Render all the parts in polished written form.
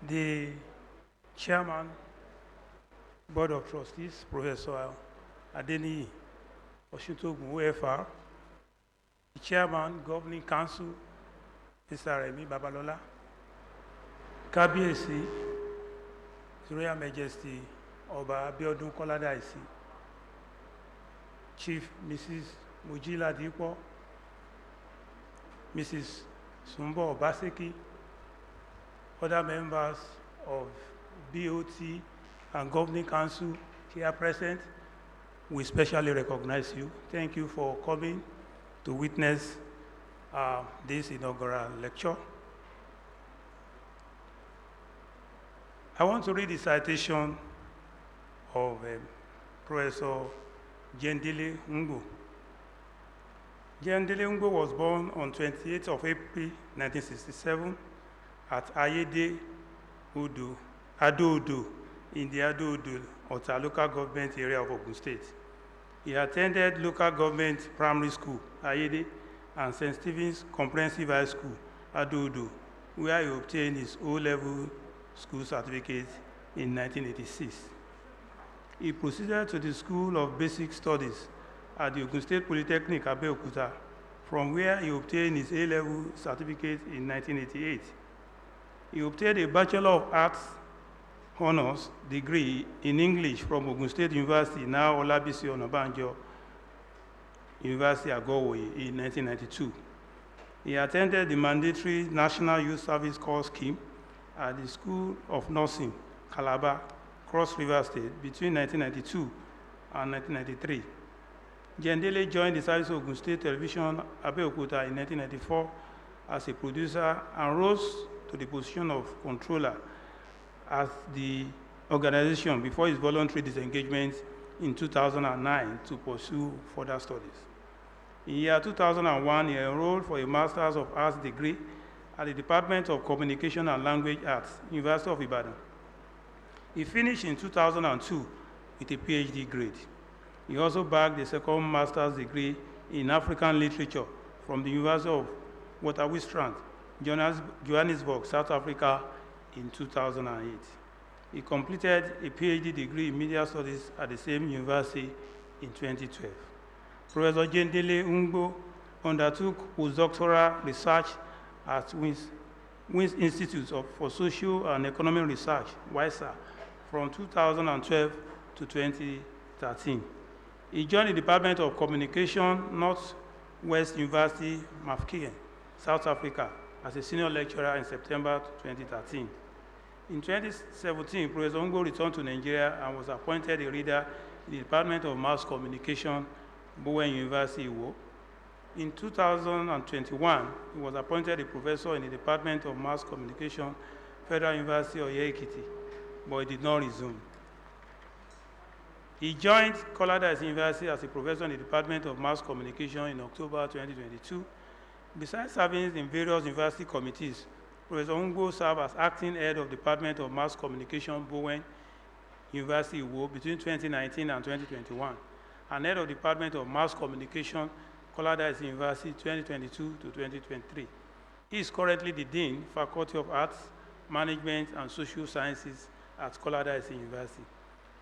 The chairman Board of Trustees, Professor Adeniyi Oshintogun, OFR, the Chairman, Governing Council, Mr. Remi Babalola, Kábíyèsí, His Royal Majesty Ọba Abiodun KolaDaisi, Chief Mrs. Mujila Dipo, Mrs. Sumbo Obaseki, other members of BOT and Governing Council here present, we specially recognize you. Thank you for coming to witness this inaugural lecture. I want to read the citation of Professor Jendile Ngbo. Jendile Ngbo was born on 28th of April 1967 at Ayede Ado-Odo in the Ado-Odo Ota local government area of Ogun State. He attended local government primary school, Ayede, and St. Stephen's Comprehensive High School, Ado-Odo, where he obtained his O-level school certificate in 1986. He proceeded to the School of Basic Studies at the Ogun State Polytechnic, Abeokuta, from where he obtained his A-level certificate in 1988. He obtained a Bachelor of Arts honors degree in English from Ogun State University, now Olabisi Onabanjo University, Agowoye, in 1992. He attended the mandatory National Youth Service Corps scheme at the School of Nursing, Calabar, Cross River State, between 1992 and 1993. Jendile joined the service of Ogun State Television, Abeokuta, in 1994 as a producer and rose to the position of controller at the organization before his voluntary disengagement in 2009 to pursue further studies. In the year 2001, he enrolled for a Master's of Arts degree at the Department of Communication and Language Arts, University of Ibadan. He finished in 2002 with a PhD grade. He also bagged a second master's degree in African literature from the University of Witwatersrand, Johannesburg, South Africa, in 2008. He completed a PhD degree in media studies at the same university in 2012. Professor Jendile Ngbo undertook postdoctoral research at Wins Institute for Social and Economic Research, WISA, from 2012 to 2013. He joined the Department of Communication, Northwest University, Mafeking, South Africa, as a senior lecturer in September 2013. In 2017, Professor Ngbo returned to Nigeria and was appointed a reader in the Department of Mass Communication, Bowen University, Iwo. In 2021, he was appointed a professor in the Department of Mass Communication, Federal University of Ekiti, but he did not resume. He joined KolaDaisi University as a professor in the Department of Mass Communication in October 2022. Besides serving in various university committees, Professor Ngbo served as acting head of the Department of Mass Communication, Bowen University, Iwo, between 2019 and 2021, and head of the Department of Mass Communication, KolaDaisi University, 2022 to 2023. He is currently the Dean, Faculty of Arts, Management, and Social Sciences at KolaDaisi University.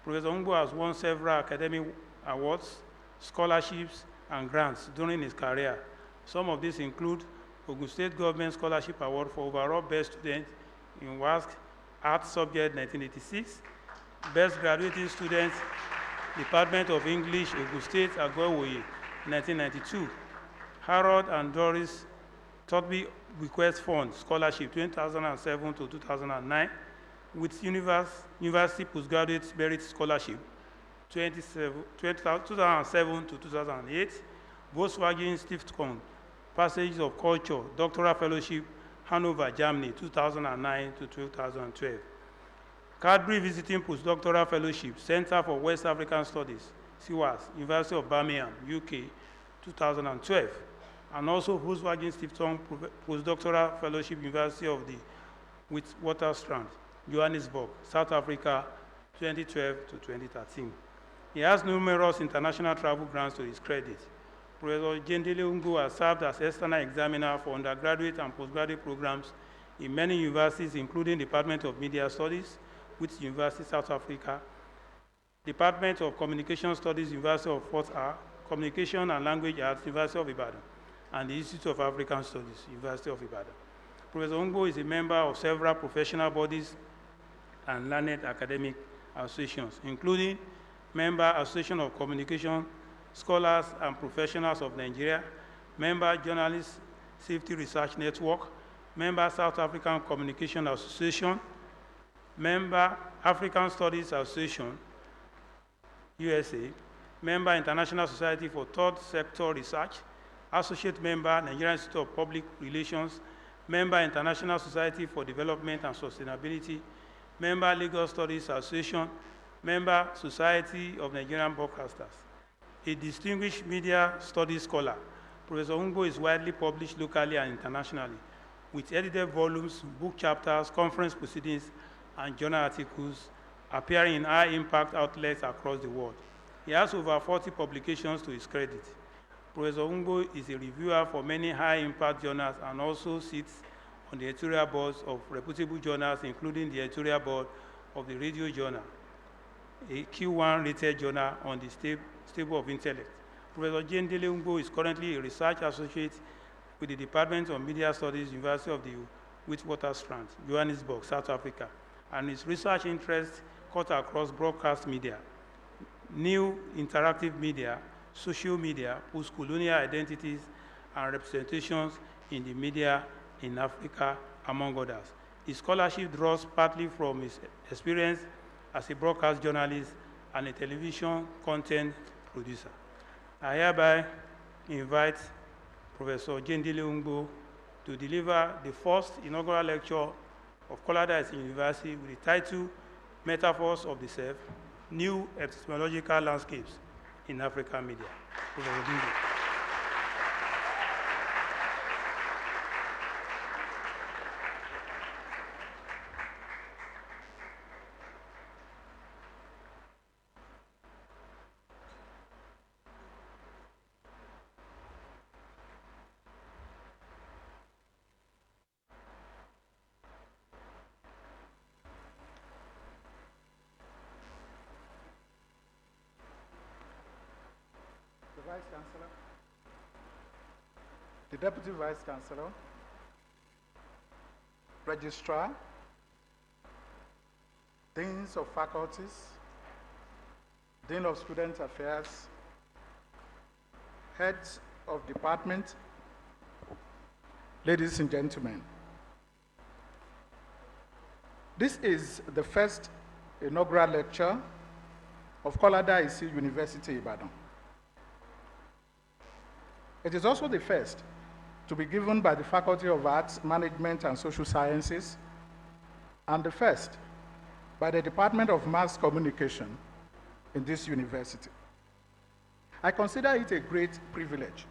Professor Ngbo has won several academic awards, scholarships, and grants during his career. Some of these include Ogun State Government Scholarship Award for Overall Best Student in WASC Art Subject 1986, Best Graduating Student, Department of English, Ogun State, Agowoye, 1992, Harold and Doris Totby Bequest Fund Scholarship 2007 to 2009, with University Postgraduate Merit Scholarship 2007 to 2008, Volkswagen Stiftung Passages of Culture Doctoral Fellowship, Hanover, Germany, 2009 to 2012. Cadbury Visiting Postdoctoral Fellowship, Center for West African Studies, CWAS, University of Birmingham, UK, 2012. And also Volkswagen Stiftung Postdoctoral Fellowship, University of the Witwatersrand, Johannesburg, South Africa, 2012 to 2013. He has numerous international travel grants to his credit. Professor Jendile Ngbo has served as external examiner for undergraduate and postgraduate programs in many universities, including Department of Media Studies, Wits University, South Africa, Department of Communication Studies, University of Fort R, Communication and Language Arts, University of Ibadan, and the Institute of African Studies, University of Ibadan. Professor Ungbo is a member of several professional bodies and learned academic associations, including Member Association of Communication Scholars and Professionals of Nigeria, Member Journalist Safety Research Network, Member South African Communication Association, Member African Studies Association, USA, Member International Society for Third Sector Research, Associate Member Nigerian Institute of Public Relations, Member International Society for Development and Sustainability, Member Legal Studies Association, Member Society of Nigerian Broadcasters. A distinguished media studies scholar, Professor Ungbo is widely published locally and internationally, with edited volumes, book chapters, conference proceedings, and journal articles appearing in high-impact outlets across the world. He has over 40 publications to his credit. Professor Ungbo is a reviewer for many high-impact journals and also sits on the editorial boards of reputable journals, including the editorial board of the Radio Journal, a Q1 rated journal on the stable of intellect. Professor Jane Dele Ungbo is currently a research associate with the Department of Media Studies, University of the Witwatersrand, Johannesburg, South Africa, and his research interests cut across broadcast media, new interactive media, social media, post-colonial identities, and representations in the media in Africa, among others. His scholarship draws partly from his experience as a broadcast journalist and a television content producer. I hereby invite Professor Jendile Ungbo to deliver the first inaugural lecture of KolaDaisi University with the title Metaphors of the Self, New Epistemological Landscapes in African Media. Professor Ungbo. Vice Chancellor, the Deputy Vice Chancellor, Registrar, Deans of Faculties, Dean of Student Affairs, Heads of Department, ladies and gentlemen. This is the first inaugural lecture of KolaDaisi University, Ibadan. It is also the first to be given by the Faculty of Arts, Management, and Social Sciences, and the first by the Department of Mass Communication in this university. I consider it a great privilege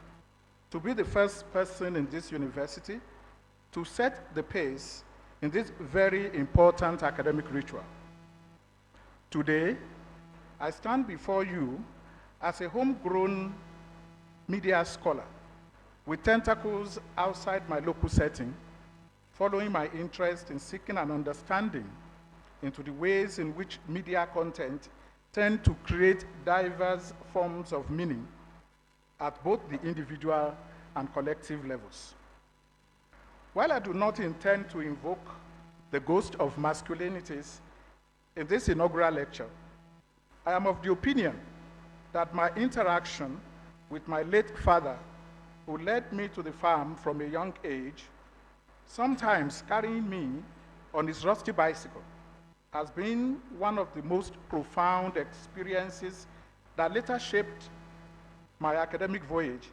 to be the first person in this university to set the pace in this very important academic ritual. Today, I stand before you as a homegrown media scholar with tentacles outside my local setting, following my interest in seeking an understanding into the ways in which media content tend to create diverse forms of meaning at both the individual and collective levels. While I do not intend to invoke the ghost of masculinities in this inaugural lecture, I am of the opinion that my interaction with my late father, who led me to the farm from a young age, sometimes carrying me on his rusty bicycle, has been one of the most profound experiences that later shaped my academic voyage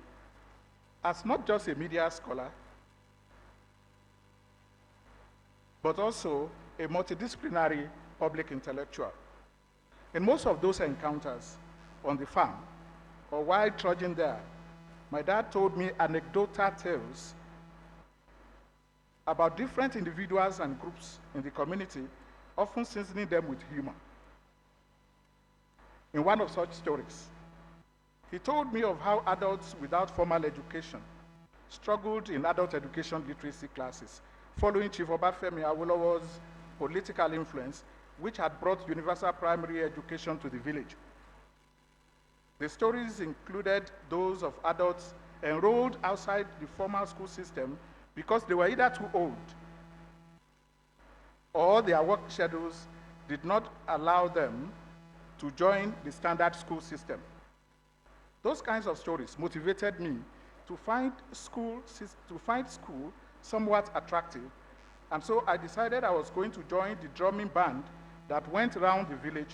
as not just a media scholar, but also a multidisciplinary public intellectual. In most of those encounters on the farm, or while trudging there, my dad told me anecdotal tales about different individuals and groups in the community, often seasoning them with humor. In one of such stories, he told me of how adults without formal education struggled in adult education literacy classes, following Chief Obafemi Awolowo's political influence which had brought universal primary education to the village. The stories included those of adults enrolled outside the formal school system because they were either too old or their work schedules did not allow them to join the standard school system. Those kinds of stories motivated me to find school somewhat attractive, and so I decided I was going to join the drumming band that went around the village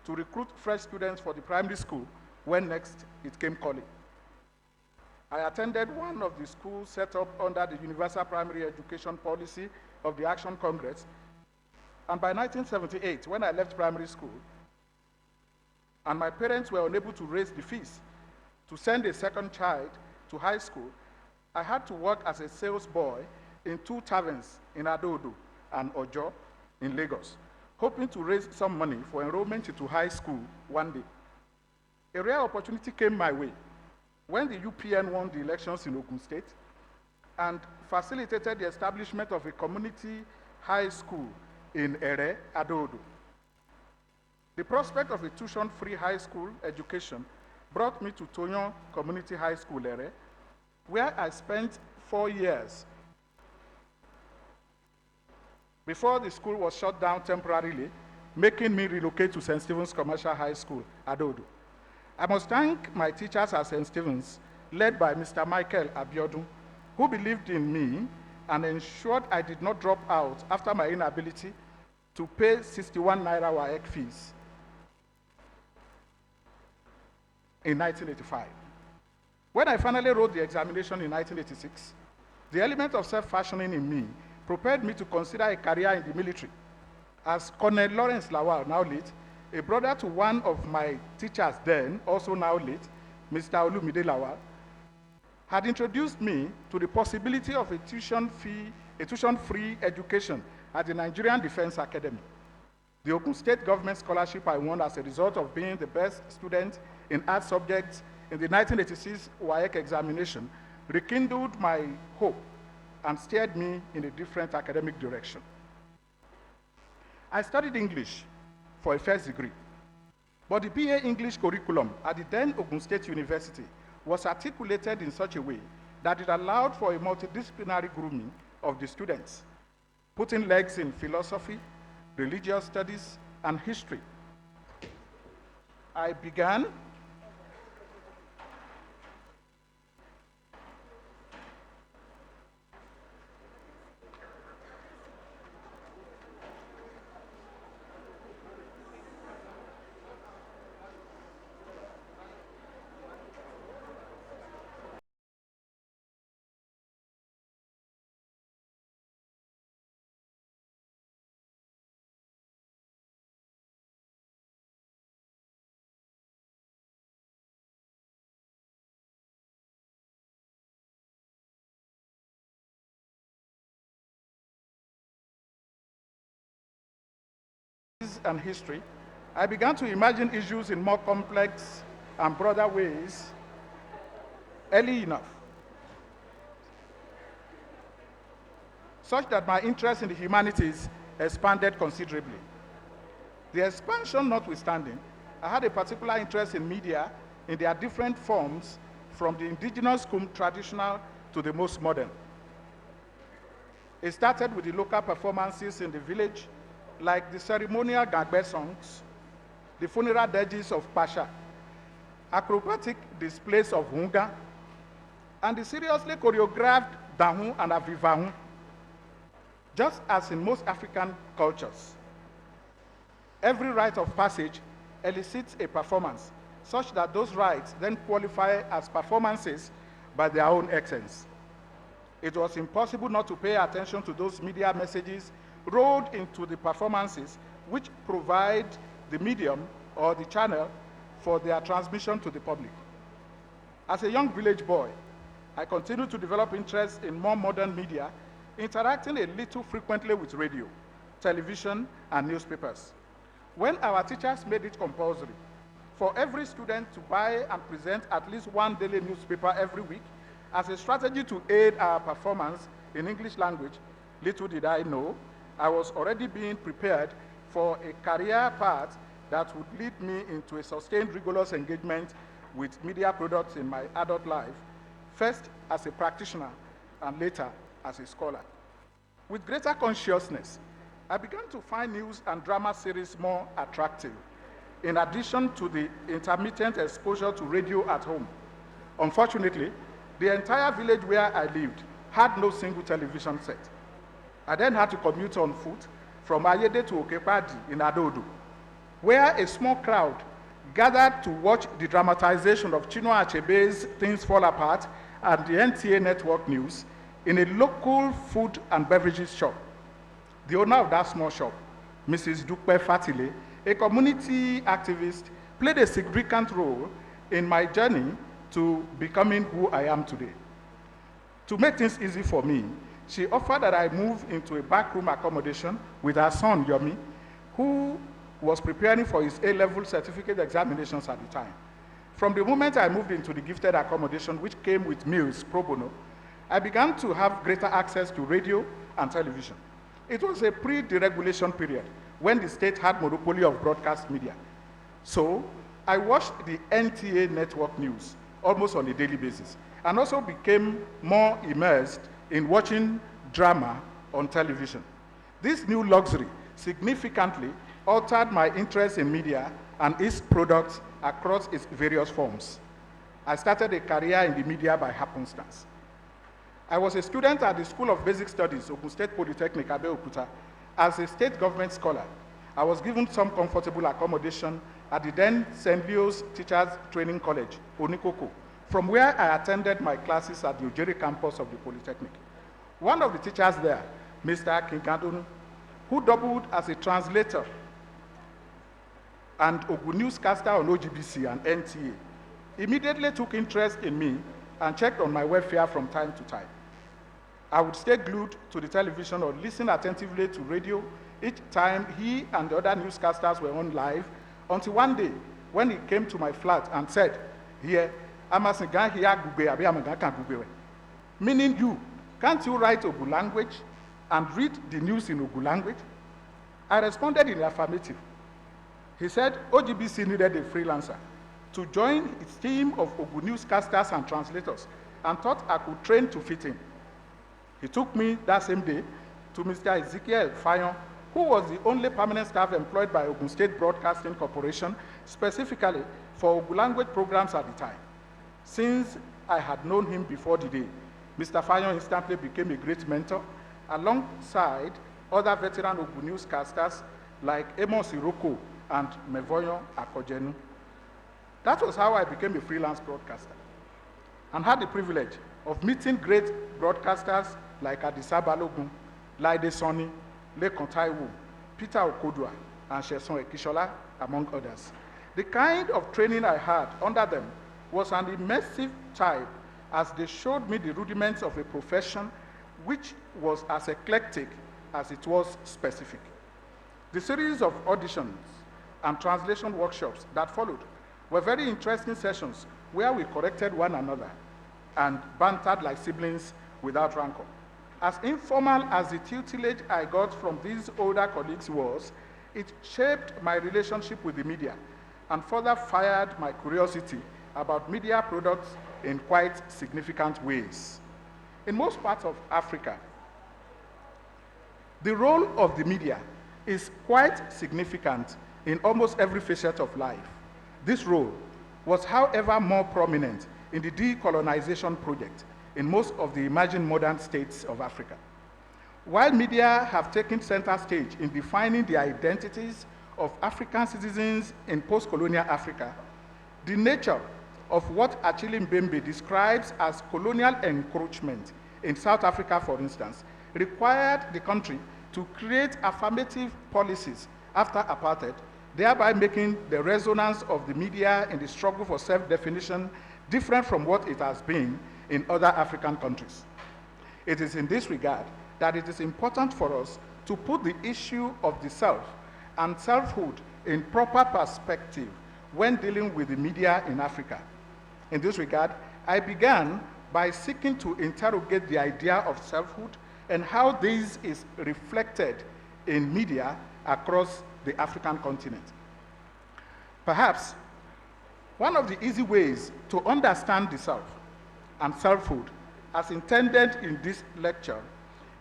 to recruit fresh students for the primary school when next it came calling. I attended one of the schools set up under the Universal Primary Education Policy of the Action Congress, and by 1978, when I left primary school, and my parents were unable to raise the fees to send a second child to high school, I had to work as a sales boy in 2 taverns in Adodo and Ojo in Lagos, hoping to raise some money for enrollment into high school one day. A rare opportunity came my way when the UPN won the elections in Ogun State and facilitated the establishment of a community high school in Ere, Adodo. The prospect of a tuition-free high school education brought me to Tonyon Community High School, Ere, where I spent 4 years before the school was shut down temporarily, making me relocate to St. Stephen's Commercial High School, Adodo. I must thank my teachers at St. Stephen's, led by Mr. Michael Abiodun, who believed in me and ensured I did not drop out after my inability to pay 61 Naira WAEC fees in 1985. When I finally wrote the examination in 1986, the element of self-fashioning in me propelled me to consider a career in the military. As Colonel Lawrence Lawal, now late, a brother to one of my teachers then, also now late, Mr. Olumide Lawal, had introduced me to the possibility of a tuition-free education at the Nigerian Defense Academy. The Ogun State government scholarship I won as a result of being the best student in art subjects in the 1986 WAEC examination rekindled my hope and steered me in a different academic direction. I studied English for a first degree, but the BA English curriculum at the then Ogun State University was articulated in such a way that it allowed for a multidisciplinary grooming of the students, putting legs in philosophy, religious studies, and history. I began and history, I began to imagine issues in more complex and broader ways early enough, such that my interest in the humanities expanded considerably. The expansion notwithstanding, I had a particular interest in media in their different forms, from the indigenous traditional to the most modern. It started with the local performances in the village, like the ceremonial Gagbe songs, the funeral dirges of Pasha, acrobatic displays of Hunga, and the seriously choreographed Dahun and Avivahun. Just as in most African cultures, every rite of passage elicits a performance, such that those rites then qualify as performances by their own essence. It was impossible not to pay attention to those media messages rolled into the performances, which provide the medium or the channel for their transmission to the public. As a young village boy, I continued to develop interest in more modern media, interacting a little frequently with radio, television, and newspapers. When our teachers made it compulsory for every student to buy and present at least one daily newspaper every week as a strategy to aid our performance in English language, little did I know I was already being prepared for a career path that would lead me into a sustained, rigorous engagement with media products in my adult life, first as a practitioner and later as a scholar. With greater consciousness, I began to find news and drama series more attractive, in addition to the intermittent exposure to radio at home. Unfortunately, the entire village where I lived had no single television set. I then had to commute on foot from Ayede to Okepadi in Adodo, where a small crowd gathered to watch the dramatization of Chinua Achebe's Things Fall Apart and the NTA Network News in a local food and beverages shop. The owner of that small shop, Mrs. Dukpe Fatile, a community activist, played a significant role in my journey to becoming who I am today. To make things easy for me, she offered that I move into a backroom accommodation with her son, Yomi, who was preparing for his A-level certificate examinations at the time. From the moment I moved into the gifted accommodation, which came with meals pro bono, I began to have greater access to radio and television. It was a pre-deregulation period when the state had monopoly of broadcast media. So I watched the NTA Network News almost on a daily basis, and also became more immersed in watching drama on television. This new luxury significantly altered my interest in media and its products across its various forms. I started a career in the media by happenstance. I was a student at the School of Basic Studies, Ogun State Polytechnic, Abeokuta. As a state government scholar, I was given some comfortable accommodation at the then St. Leo's Teachers Training College, Onikoko, from where I attended my classes at the Ojeri campus of the Polytechnic. One of the teachers there, Mr. Kinkadonu, who doubled as a translator and Ogun newscaster on OGBC and NTA, immediately took interest in me and checked on my welfare from time to time. I would stay glued to the television or listen attentively to radio each time he and the other newscasters were on live, until one day when he came to my flat and said, "Here, meaning you, can't you write Ogun language and read the news in Ogun language?" I responded in the affirmative. He said OGBC needed a freelancer to join its team of Ogun newscasters and translators, and thought I could train to fit in. He took me that same day to Mr. Ezekiel Fayon, who was the only permanent staff employed by Ogun State Broadcasting Corporation, specifically for Ogun language programs at the time. Since I had known him before the day, Mr. Fayon instantly became a great mentor, alongside other veteran Ogun newscasters like Amos Iroko and Mevoyon Akojenu. That was how I became a freelance broadcaster, and had the privilege of meeting great broadcasters like Adisa Balogun, Laide Soni, Lekon Taiwo, Peter Okodua, and Sheson Ekishola, among others. The kind of training I had under them was an immersive type, as they showed me the rudiments of a profession which was as eclectic as it was specific. The series of auditions and translation workshops that followed were very interesting sessions where we corrected one another and bantered like siblings without rancor. As informal as the tutelage I got from these older colleagues was, it shaped my relationship with the media and further fired my curiosity about media products in quite significant ways. In most parts of Africa, the role of the media is quite significant in almost every facet of life. This role was, however, more prominent in the decolonization project in most of the emerging modern states of Africa. While media have taken center stage in defining the identities of African citizens in post-colonial Africa, the nature of what Achille Mbembe describes as colonial encroachment in South Africa, for instance, required the country to create affirmative policies after apartheid, thereby making the resonance of the media in the struggle for self-definition different from what it has been in other African countries. It is in this regard that it is important for us to put the issue of the self and selfhood in proper perspective when dealing with the media in Africa. In this regard, I began by seeking to interrogate the idea of selfhood and how this is reflected in media across the African continent. Perhaps one of the easy ways to understand the self and selfhood as intended in this lecture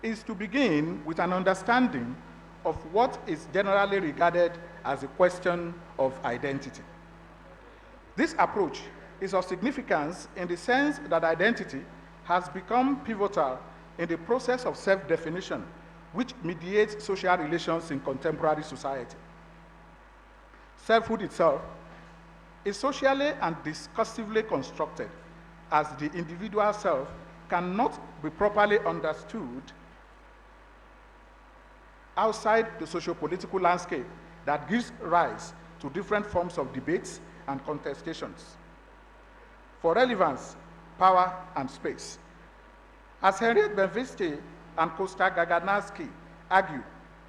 is to begin with an understanding of what is generally regarded as a question of identity. This approach is of significance in the sense that identity has become pivotal in the process of self-definition, which mediates social relations in contemporary society. Selfhood itself is socially and discursively constructed, as the individual self cannot be properly understood outside the socio-political landscape that gives rise to different forms of debates and contestations. For relevance, power, and space. As Henriette Benveniste and Kostas Gaganowski argue,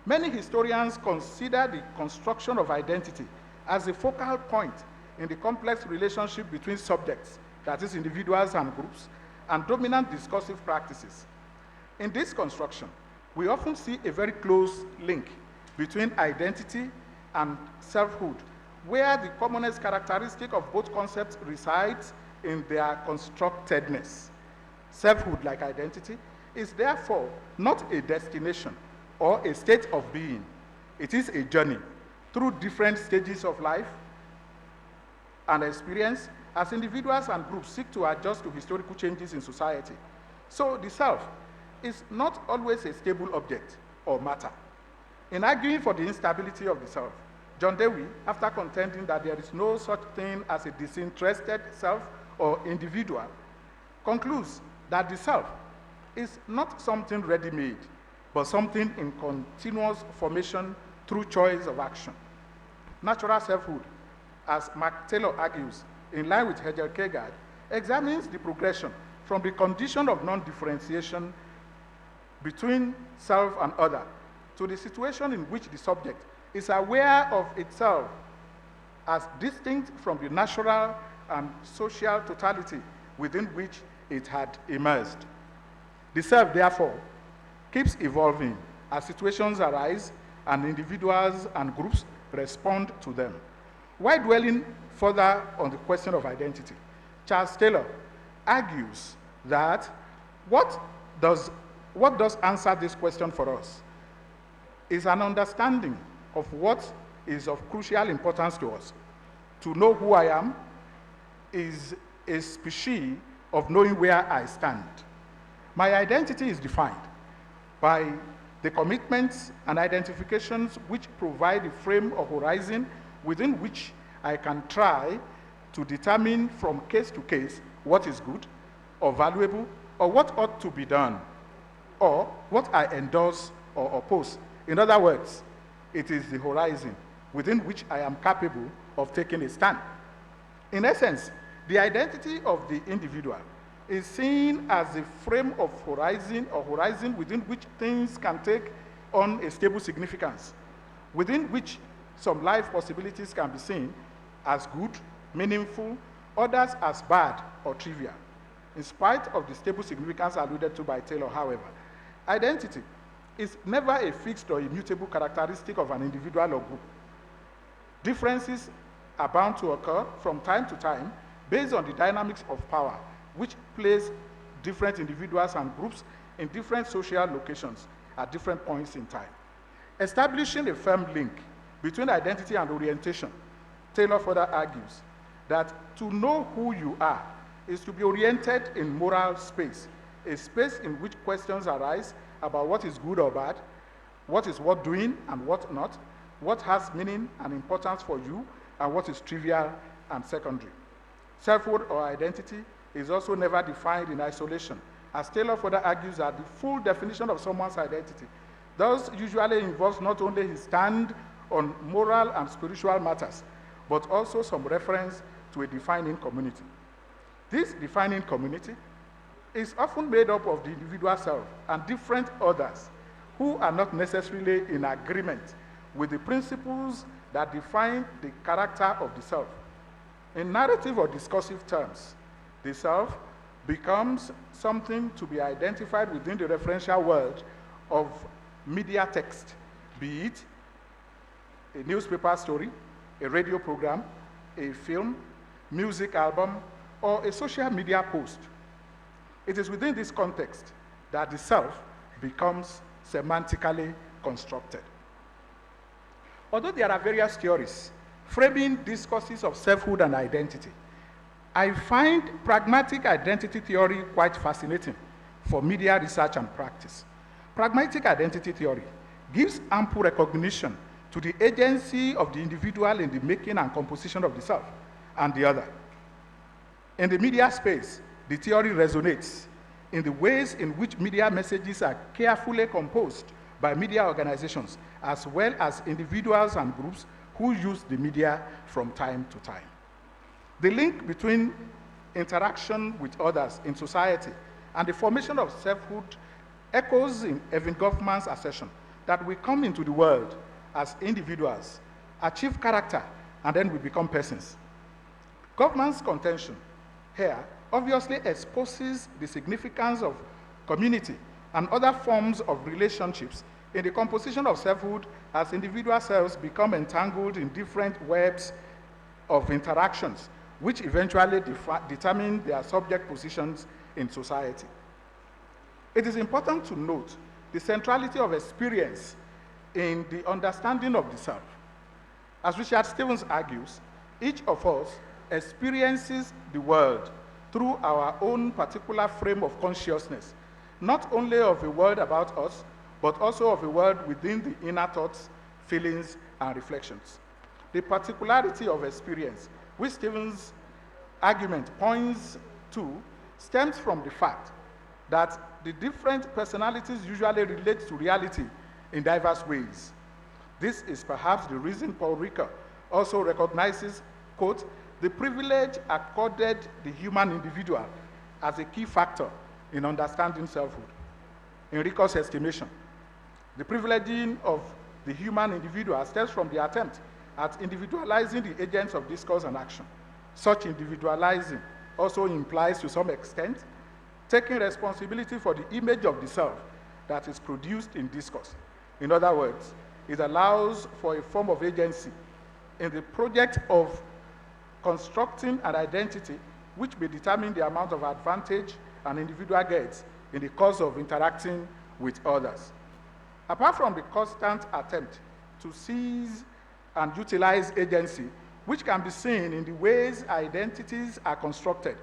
many historians consider the construction of identity as a focal point in the complex relationship between subjects, that is, individuals and groups, and dominant discursive practices. In this construction, we often see a very close link between identity and selfhood, where the commonest characteristic of both concepts resides in their constructedness. Selfhood, like identity, is therefore not a destination or a state of being. It is a journey through different stages of life and experience as individuals and groups seek to adjust to historical changes in society. So the self is not always a stable object or matter. In arguing for the instability of the self, John Dewey, after contending that there is no such thing as a disinterested self or individual, concludes that the self is not something ready-made, but something in continuous formation through choice of action. Natural selfhood, as Mark Taylor argues, in line with Hegel Kierkegaard, examines the progression from the condition of non-differentiation between self and other to the situation in which the subject is aware of itself as distinct from the natural and social totality within which it had emerged. The self, therefore, keeps evolving as situations arise and individuals and groups respond to them. While dwelling further on the question of identity, Charles Taylor argues that what does answer this question for us is an understanding of what is of crucial importance to us. To know who I am is a species of knowing where I stand. My identity is defined by the commitments and identifications which provide a frame or horizon within which I can try to determine from case to case what is good or valuable or what ought to be done or what I endorse or oppose. In other words, it is the horizon within which I am capable of taking a stand. In essence, the identity of the individual is seen as a frame of horizon or horizon within which things can take on a stable significance, within which some life possibilities can be seen as good, meaningful, others as bad or trivial. In spite of the stable significance alluded to by Taylor, however, identity is never a fixed or immutable characteristic of an individual or group. Differences are bound to occur from time to time based on the dynamics of power, which place different individuals and groups in different social locations at different points in time. Establishing a firm link between identity and orientation, Taylor further argues that to know who you are is to be oriented in moral space, a space in which questions arise about what is good or bad, what is worth doing and what not, what has meaning and importance for you, and what is trivial and secondary. Selfhood or identity is also never defined in isolation, as Taylor further argues that the full definition of someone's identity thus usually involves not only his stand on moral and spiritual matters, but also some reference to a defining community. This defining community is often made up of the individual self and different others who are not necessarily in agreement with the principles that define the character of the self. In narrative or discursive terms, the self becomes something to be identified within the referential world of media text, be it a newspaper story, a radio program, a film, music album, or a social media post. It is within this context that the self becomes semantically constructed. Although there are various theories framing discourses of selfhood and identity, I find pragmatic identity theory quite fascinating for media research and practice. Pragmatic identity theory gives ample recognition to the agency of the individual in the making and composition of the self and the other. In the media space, the theory resonates in the ways in which media messages are carefully composed by media organizations, as well as individuals and groups who use the media from time to time. The link between interaction with others in society and the formation of selfhood echoes in Evan Goffman's assertion that we come into the world as individuals, achieve character, and then we become persons. Goffman's contention here obviously exposes the significance of community and other forms of relationships in the composition of selfhood as individual selves become entangled in different webs of interactions, which eventually determine their subject positions in society. It is important to note the centrality of experience in the understanding of the self. As Richard Stevens argues, each of us experiences the world through our own particular frame of consciousness, not only of a world about us, but also of a world within the inner thoughts, feelings, and reflections. The particularity of experience, which Stevens' argument points to, stems from the fact that the different personalities usually relate to reality in diverse ways. This is perhaps the reason Paul Ricoeur also recognizes, quote, the privilege accorded the human individual as a key factor in understanding selfhood. In Ricoeur's estimation, the privileging of the human individual stems from the attempt at individualizing the agents of discourse and action. Such individualizing also implies, to some extent, taking responsibility for the image of the self that is produced in discourse. In other words, it allows for a form of agency in the project of constructing an identity which may determine the amount of advantage an individual gets in the course of interacting with others. Apart from the constant attempt to seize and utilize agency, which can be seen in the ways identities are constructed,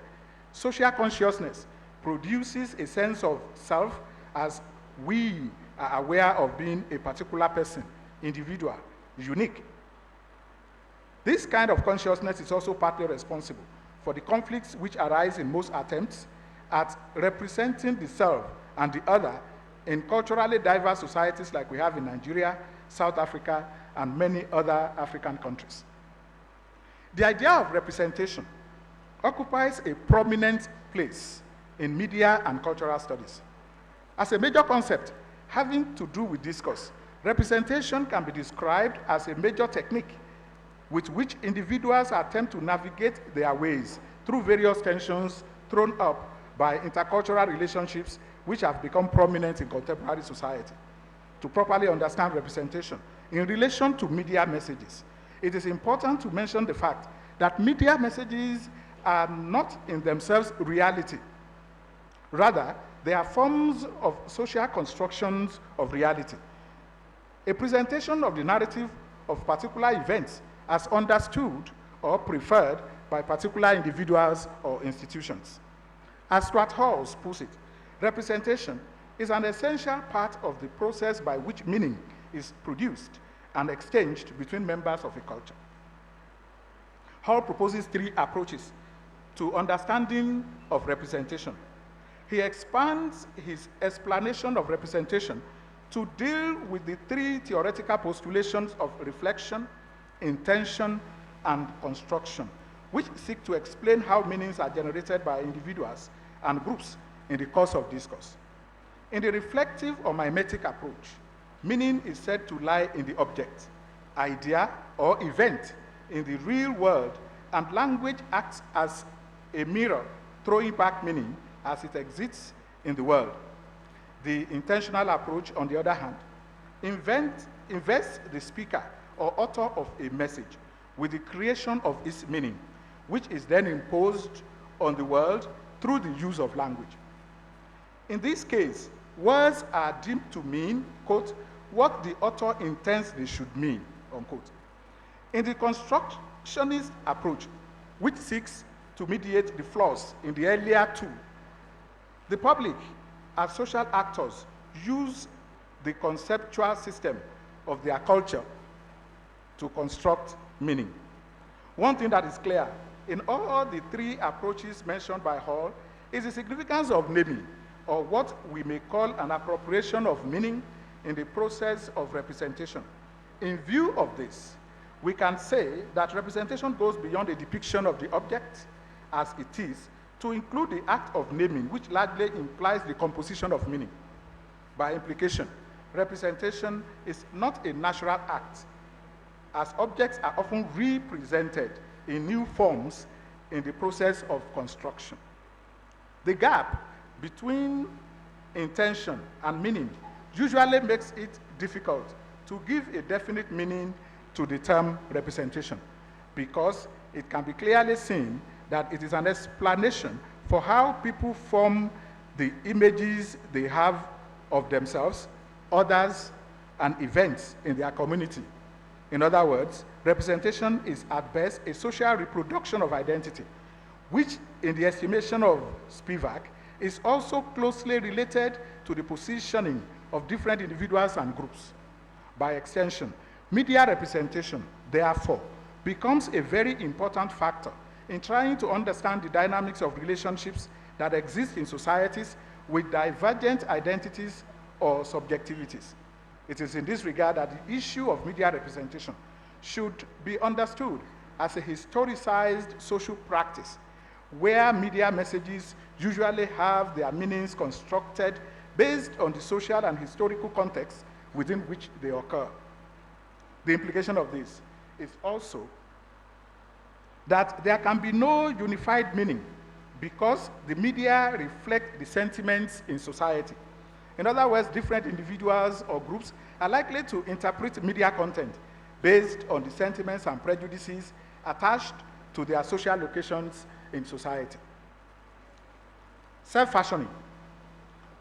social consciousness produces a sense of self as we are aware of being a particular person, individual, unique. This kind of consciousness is also partly responsible for the conflicts which arise in most attempts at representing the self and the other in culturally diverse societies like we have in Nigeria, South Africa, and many other African countries. The idea of representation occupies a prominent place in media and cultural studies. As a major concept having to do with discourse, representation can be described as a major technique with which individuals attempt to navigate their ways through various tensions thrown up by intercultural relationships which have become prominent in contemporary society. To properly understand representation in relation to media messages, it is important to mention the fact that media messages are not in themselves reality. Rather, they are forms of social constructions of reality. A presentation of the narrative of particular events as understood or preferred by particular individuals or institutions. As Stuart Hall puts it, representation is an essential part of the process by which meaning is produced and exchanged between members of a culture. Hall proposes three approaches to understanding of representation. He expands his explanation of representation to deal with the three theoretical postulations of reflection, intention, and construction, which seek to explain how meanings are generated by individuals and groups in the course of discourse. In the reflective or mimetic approach, meaning is said to lie in the object, idea, or event in the real world, and language acts as a mirror, throwing back meaning as it exists in the world. The intentional approach, on the other hand, invests the speaker or author of a message with the creation of its meaning, which is then imposed on the world through the use of language. In this case, words are deemed to mean, quote, what the author intends they should mean, unquote. In the constructionist approach, which seeks to mediate the flaws in the earlier two, the public, as social actors, use the conceptual system of their culture to construct meaning. One thing that is clear in all the three approaches mentioned by Hall is the significance of naming, or what we may call an appropriation of meaning in the process of representation. In view of this, we can say that representation goes beyond the depiction of the object as it is to include the act of naming, which largely implies the composition of meaning. By implication, representation is not a natural act, as objects are often represented in new forms in the process of construction. The gap between intention and meaning usually makes it difficult to give a definite meaning to the term representation, because it can be clearly seen that it is an explanation for how people form the images they have of themselves, others, and events in their community. In other words, representation is at best a social reproduction of identity, which in the estimation of Spivak is also closely related to the positioning of different individuals and groups. By extension, media representation, therefore, becomes a very important factor in trying to understand the dynamics of relationships that exist in societies with divergent identities or subjectivities. It is in this regard that the issue of media representation should be understood as a historicized social practice, where media messages usually have their meanings constructed based on the social and historical context within which they occur. The implication of this is also that there can be no unified meaning because the media reflect the sentiments in society. In other words, different individuals or groups are likely to interpret media content based on the sentiments and prejudices attached to their social locations in society. Self-fashioning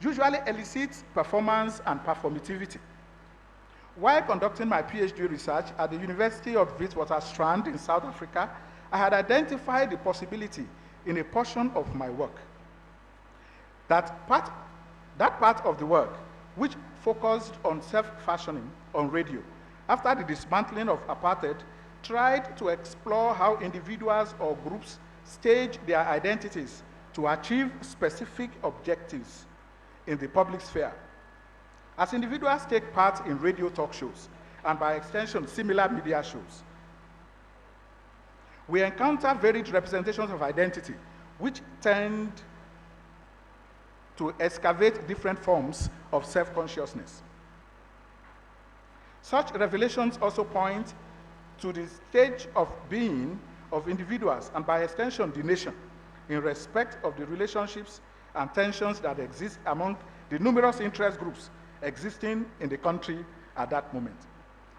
usually elicits performance and performativity. While conducting my PhD research at the University of Witwatersrand in South Africa, I had identified the possibility in a portion of my work that part of the work which focused on self-fashioning on radio after the dismantling of apartheid tried to explore how individuals or groups stage their identities to achieve specific objectives in the public sphere. As individuals take part in radio talk shows, and by extension, similar media shows, we encounter varied representations of identity, which tend to excavate different forms of self-consciousness. Such revelations also point to the stage of being of individuals, and by extension, the nation, in respect of the relationships and tensions that exist among the numerous interest groups existing in the country at that moment.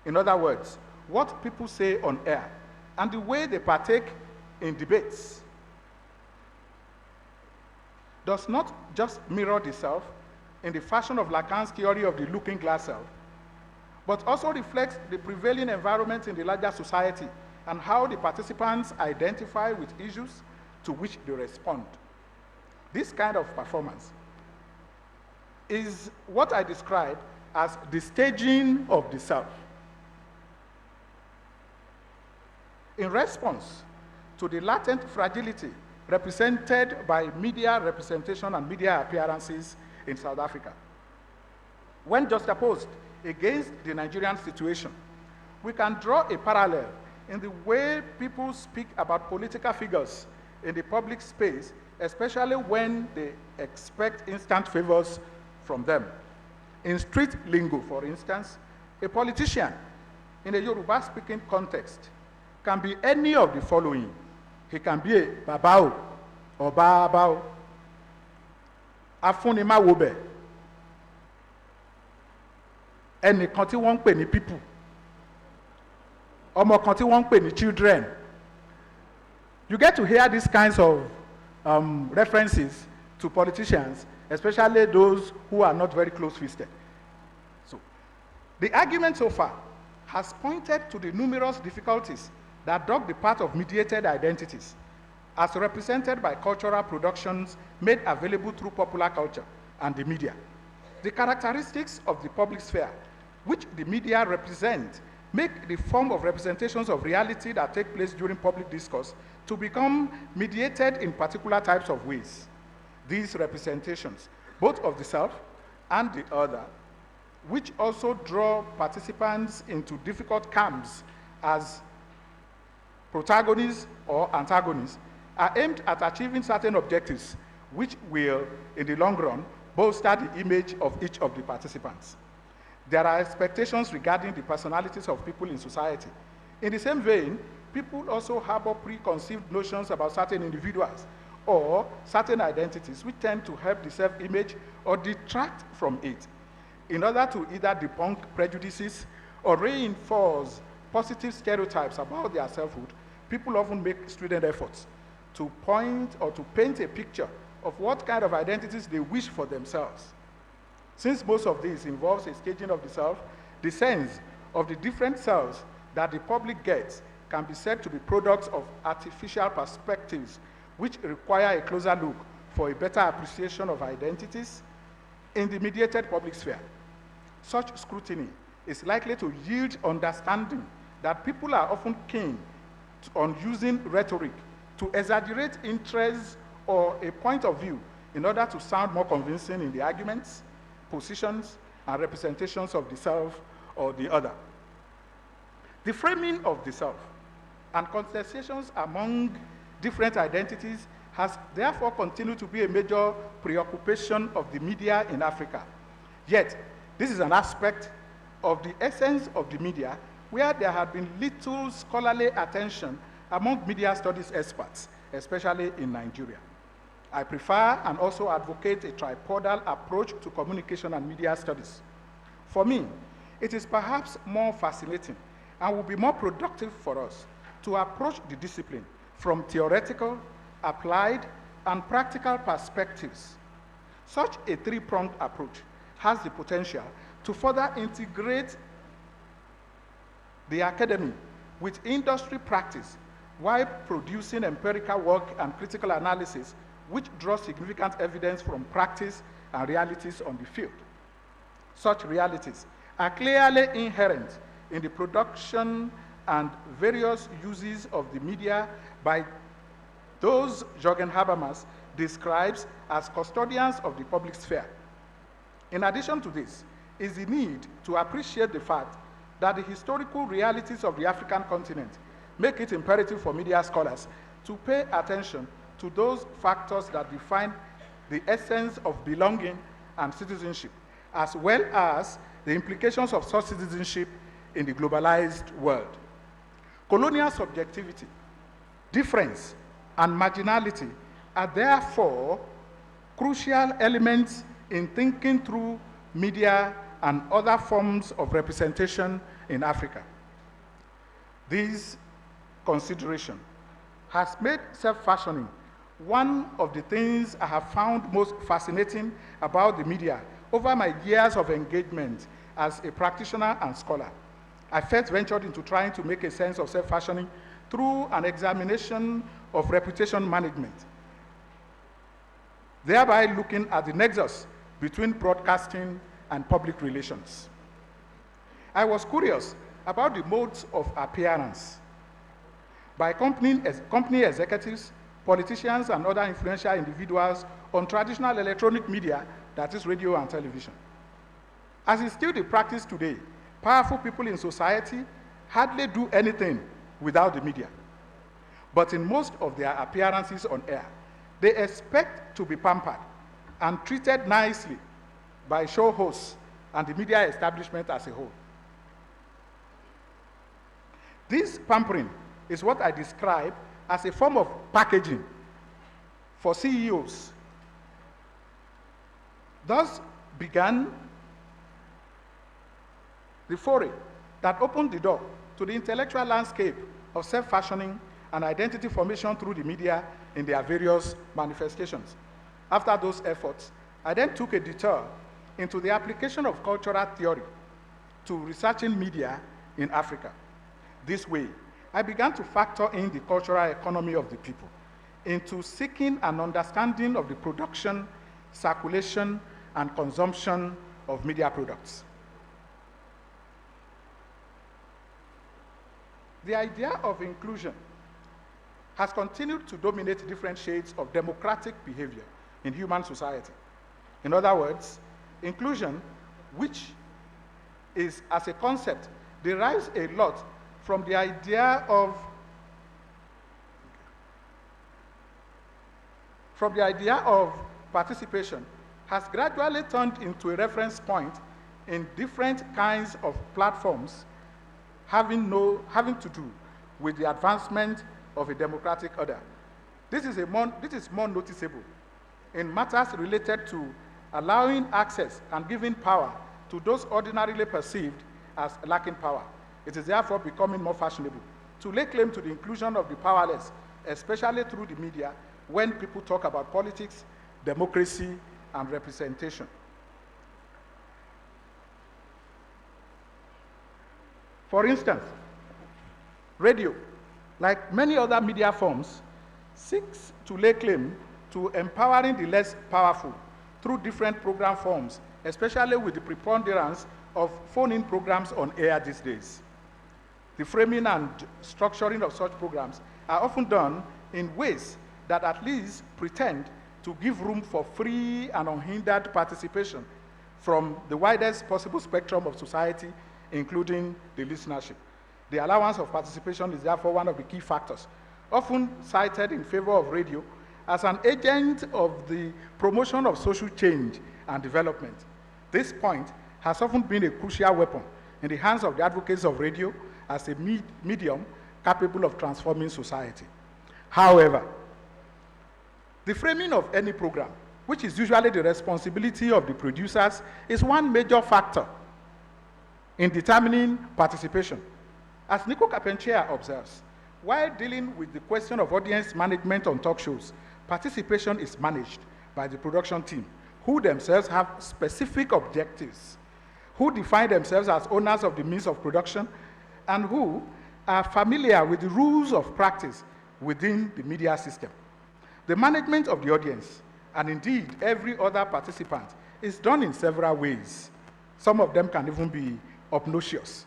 In other words, what people say on air and the way they partake in debates does not just mirror the self in the fashion of Lacan's theory of the looking glass self, but also reflects the prevailing environment in the larger society and how the participants identify with issues to which they respond. This kind of performance is what I describe as the staging of the self. In response to the latent fragility represented by media representation and media appearances in South Africa, when juxtaposed against the Nigerian situation, we can draw a parallel in the way people speak about political figures in the public space, especially when they expect instant favors from them. In street lingo, for instance, a politician in a Yoruba-speaking context can be any of the following. He can be a babao or babao, afunimawobe, ẹnìkan tí wọ́n ń pè ní people, ọmọ kan tí wọ́n ń pè ní children. You get to hear these kinds of references to politicians, especially those who are not very close-fisted. So, the argument so far has pointed to the numerous difficulties that dog the path of mediated identities, as represented by cultural productions made available through popular culture and the media. The characteristics of the public sphere, which the media represent, make the form of representations of reality that take place during public discourse to become mediated in particular types of ways. These representations, both of the self and the other, which also draw participants into difficult camps as protagonists or antagonists, are aimed at achieving certain objectives, which will, in the long run, bolster the image of each of the participants. There are expectations regarding the personalities of people in society. In the same vein, people also harbor preconceived notions about certain individuals or certain identities which tend to help the self-image or detract from it. In order to either debunk prejudices or reinforce positive stereotypes about their selfhood, people often make student efforts to point or to paint a picture of what kind of identities they wish for themselves. Since most of this involves a staging of the self, the sense of the different selves that the public gets can be said to be products of artificial perspectives, which require a closer look for a better appreciation of identities in the mediated public sphere. Such scrutiny is likely to yield understanding that people are often keen on using rhetoric to exaggerate interests or a point of view in order to sound more convincing in the arguments, positions, and representations of the self or the other. The framing of the self and contestations among different identities has therefore continued to be a major preoccupation of the media in Africa. Yet, this is an aspect of the essence of the media where there had been little scholarly attention among media studies experts, especially in Nigeria. I prefer and also advocate a tripodal approach to communication and media studies. For me, it is perhaps more fascinating and will be more productive for us to approach the discipline from theoretical, applied, and practical perspectives. Such a three-pronged approach has the potential to further integrate the academy with industry practice while producing empirical work and critical analysis which draws significant evidence from practice and realities on the field. Such realities are clearly inherent in the production and various uses of the media by those Jürgen Habermas describes as custodians of the public sphere. In addition to this, is the need to appreciate the fact that the historical realities of the African continent make it imperative for media scholars to pay attention to those factors that define the essence of belonging and citizenship, as well as the implications of such citizenship in the globalized world. Colonial subjectivity, difference, and marginality are therefore crucial elements in thinking through media and other forms of representation in Africa. This consideration has made self-fashioning one of the things I have found most fascinating about the media over my years of engagement as a practitioner and scholar. I first ventured into trying to make a sense of self-fashioning through an examination of reputation management, thereby looking at the nexus between broadcasting and public relations. I was curious about the modes of appearance by company executives, politicians, and other influential individuals on traditional electronic media, that is radio and television. As is still the practice today, powerful people in society hardly do anything without the media. But in most of their appearances on air, they expect to be pampered and treated nicely by show hosts and the media establishment as a whole. This pampering is what I describe as a form of packaging for CEOs. Thus began the foray that opened the door to the intellectual landscape of self-fashioning and identity formation through the media in their various manifestations. After those efforts, I then took a detour into the application of cultural theory to researching media in Africa. This way, I began to factor in the cultural economy of the people into seeking an understanding of the production, circulation, and consumption of media products. The idea of inclusion has continued to dominate different shades of democratic behavior in human society. In other words, inclusion, which is as a concept, derives a lot from the idea of participation, has gradually turned into a reference point in different kinds of platforms having to do with the advancement of a democratic order. This is more noticeable in matters related to allowing access and giving power to those ordinarily perceived as lacking power. It is therefore becoming more fashionable to lay claim to the inclusion of the powerless, especially through the media, when people talk about politics, democracy, and representation. For instance, radio, like many other media forms, seeks to lay claim to empowering the less powerful through different program forms, especially with the preponderance of phone-in programs on air these days. The framing and structuring of such programs are often done in ways that at least pretend to give room for free and unhindered participation from the widest possible spectrum of society, including the listenership. The allowance of participation is therefore one of the key factors, often cited in favor of radio as an agent of the promotion of social change and development. This point has often been a crucial weapon in the hands of the advocates of radio as a medium capable of transforming society. However, the framing of any program, which is usually the responsibility of the producers, is one major factor in determining participation. As Nico Carpentier observes, while dealing with the question of audience management on talk shows, participation is managed by the production team, who themselves have specific objectives, who define themselves as owners of the means of production, and who are familiar with the rules of practice within the media system. The management of the audience, and indeed every other participant, is done in several ways. Some of them can even be obnoxious.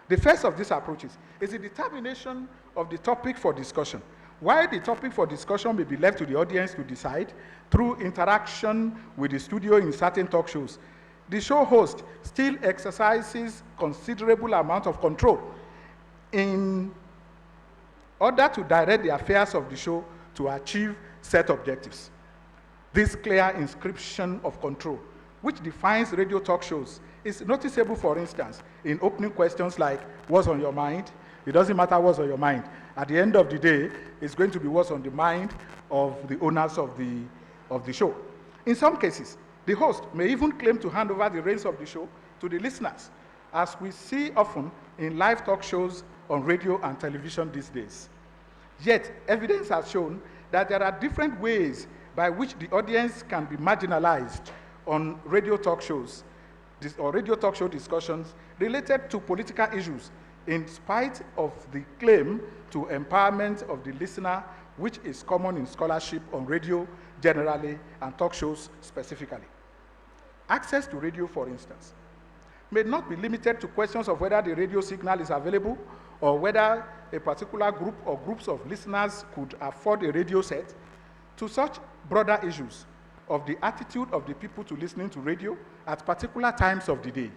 The first of these approaches is the determination of the topic for discussion. While the topic for discussion may be left to the audience to decide through interaction with the studio in certain talk shows, the show host still exercises considerable amount of control in order to direct the affairs of the show to achieve set objectives. This clear inscription of control, which defines radio talk shows, is noticeable, for instance, in opening questions like, what's on your mind? It doesn't matter what's on your mind. At the end of the day, it's going to be what's on the mind of the owners of the show. In some cases, the host may even claim to hand over the reins of the show to the listeners, as we see often in live talk shows on radio and television these days. Yet, evidence has shown that there are different ways by which the audience can be marginalized on radio talk shows or radio talk show discussions related to political issues, in spite of the claim to empowerment of the listener, which is common in scholarship on radio generally and talk shows specifically. Access to radio, for instance, may not be limited to questions of whether the radio signal is available or whether a particular group or groups of listeners could afford a radio set, to such broader issues of the attitude of the people to listening to radio at particular times of the day.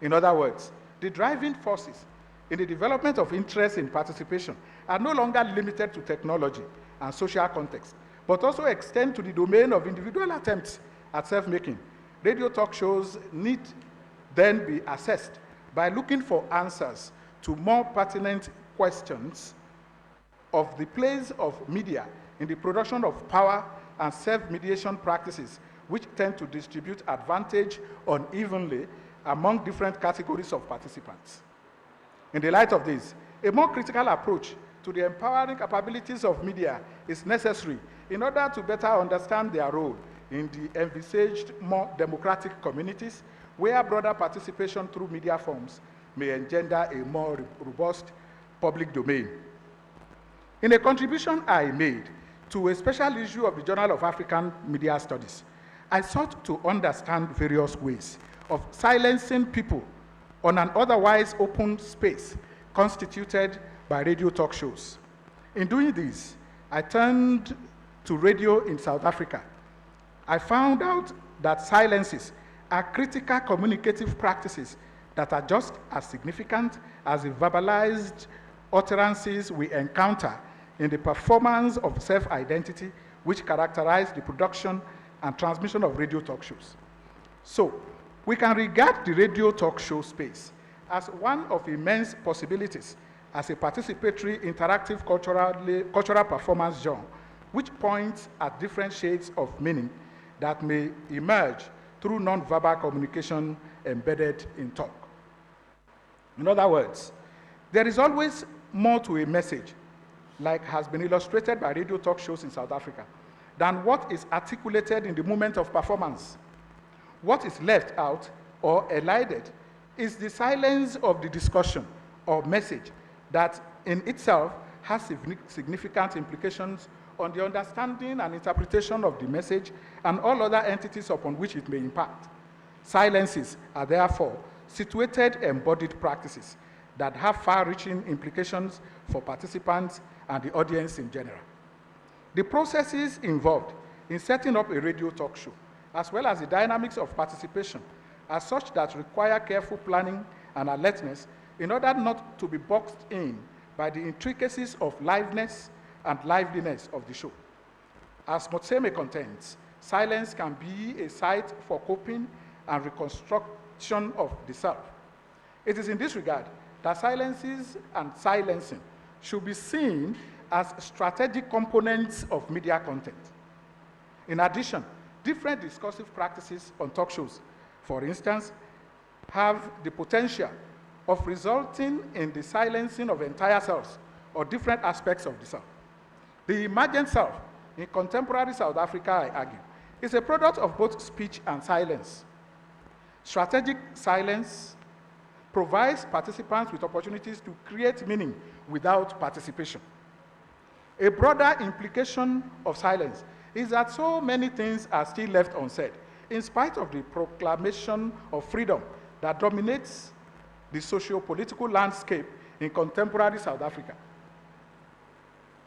In other words, the driving forces in the development of interest in participation are no longer limited to technology and social context, but also extend to the domain of individual attempts at self-making. Radio talk shows need then be assessed by looking for answers to more pertinent questions of the place of media in the production of power and self-mediation practices, which tend to distribute advantage unevenly among different categories of participants. In the light of this, a more critical approach to the empowering capabilities of media is necessary in order to better understand their role in the envisaged more democratic communities where broader participation through media forms may engender a more robust public domain. In a contribution I made to a special issue of the Journal of African Media Studies, I sought to understand various ways of silencing people on an otherwise open space constituted by radio talk shows. In doing this, I turned to radio in South Africa. I found out that silences are critical communicative practices that are just as significant as the verbalized utterances we encounter in the performance of self-identity which characterize the production and transmission of radio talk shows. So, we can regard the radio talk show space as one of immense possibilities as a participatory, interactive cultural performance genre, which points at different shades of meaning that may emerge through non-verbal communication embedded in talk. In other words, there is always more to a message, like has been illustrated by radio talk shows in South Africa, than what is articulated in the moment of performance. What is left out or elided is the silence of the discussion or message that in itself has significant implications on the understanding and interpretation of the message and all other entities upon which it may impact. Silences are therefore situated embodied practices that have far-reaching implications for participants and the audience in general. The processes involved in setting up a radio talk show, as well as the dynamics of participation, are such that require careful planning and alertness in order not to be boxed in by the intricacies of liveness and liveliness of the show. As Motseme contends, silence can be a site for coping and reconstruction of the self. It is in this regard that silences and silencing should be seen as strategic components of media content. In addition, different discursive practices on talk shows, for instance, have the potential of resulting in the silencing of entire selves or different aspects of the self. The emergent self in contemporary South Africa, I argue, is a product of both speech and silence. Strategic silence provides participants with opportunities to create meaning without participation. A broader implication of silence is that so many things are still left unsaid, in spite of the proclamation of freedom that dominates the socio-political landscape in contemporary South Africa.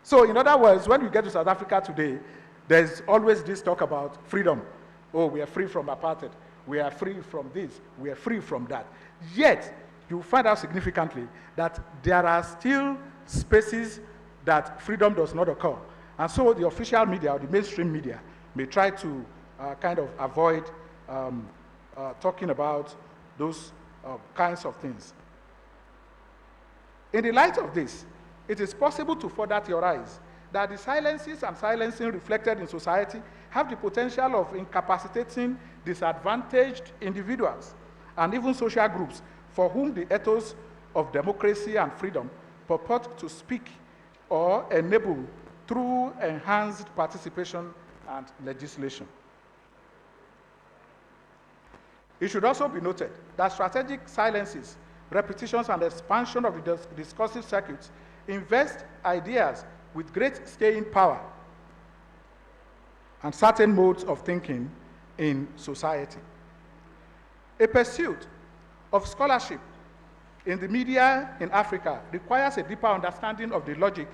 So, in other words, when you get to South Africa today, there's always this talk about freedom. Oh, we are free from apartheid. We are free from this. We are free from that. Yet, you find out significantly that there are still spaces that freedom does not occur. And so the official media or the mainstream media may try to kind of avoid talking about those kinds of things. In the light of this, it is possible to further theorize that the silences and silencing reflected in society have the potential of incapacitating disadvantaged individuals and even social groups for whom the ethos of democracy and freedom purport to speak or enable through enhanced participation and legislation. It should also be noted that strategic silences, repetitions, and expansion of the discursive circuits invest ideas with great staying power and certain modes of thinking in society. A pursuit of scholarship in the media in Africa requires a deeper understanding of the logic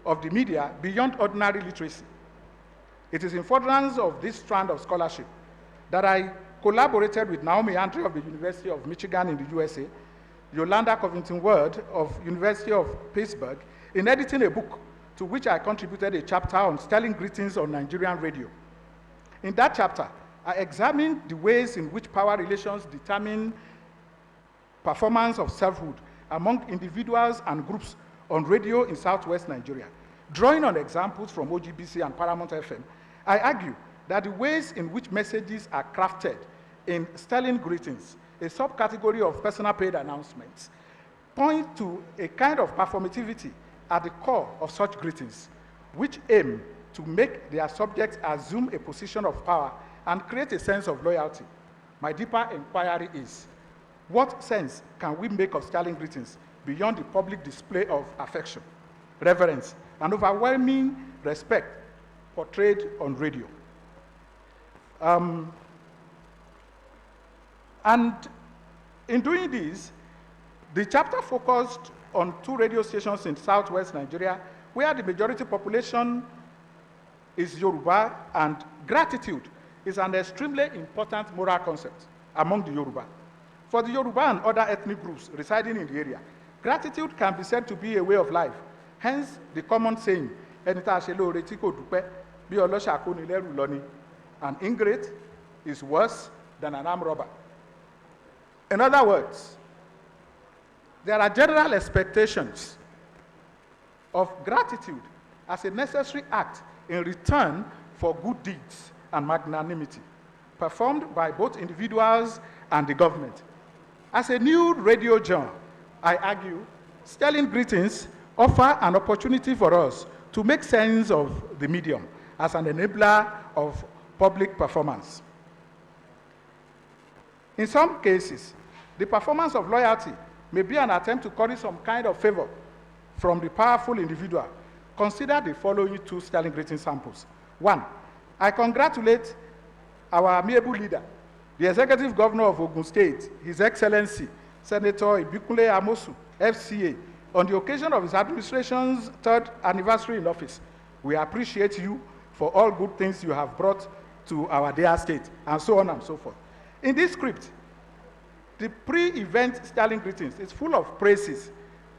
of the media beyond ordinary literacy. It is in furtherance of this strand of scholarship that I collaborated with Naomi Andre of the University of Michigan in the USA, Yolanda Covington-Ward of University of Pittsburgh, in editing a book to which I contributed a chapter on Sterling Greetings on Nigerian radio. In that chapter, I examined the ways in which power relations determine performance of selfhood among individuals and groups on radio in southwest Nigeria. Drawing on examples from OGBC and Paramount FM, I argue that the ways in which messages are crafted in Sterling Greetings, a subcategory of personal paid announcements, point to a kind of performativity at the core of such greetings, which aim to make their subjects assume a position of power and create a sense of loyalty. My deeper inquiry is, what sense can we make of sterling greetings beyond the public display of affection, reverence, and overwhelming respect portrayed on radio? And in doing this, the chapter focused on 2 radio stations in southwest Nigeria, where the majority population is Yoruba, and gratitude is an extremely important moral concept among the Yoruba. For the Yoruba and other ethnic groups residing in the area, gratitude can be said to be a way of life. Hence, the common saying, "Ẹni tá a ṣe lóore tí kò dúpẹ́, bí ọlọ́ṣà kó ni lẹ́rù lọ ni." An ingrate is worse than an armed robber. In other words, there are general expectations of gratitude as a necessary act in return for good deeds and magnanimity performed by both individuals and the government. As a new radio genre, I argue, sterling greetings offer an opportunity for us to make sense of the medium as an enabler of public performance. In some cases, the performance of loyalty may be an attempt to curry some kind of favor from the powerful individual. Consider the following 2 sterling greeting samples. 1, I congratulate our amiable leader, the Executive Governor of Ogun State, His Excellency, Senator Ibikunle Amosu, FCA, on the occasion of his administration's 3rd anniversary in office. We appreciate you for all good things you have brought to our dear state, and so on and so forth. In this script, the pre-event sterling greetings is full of praises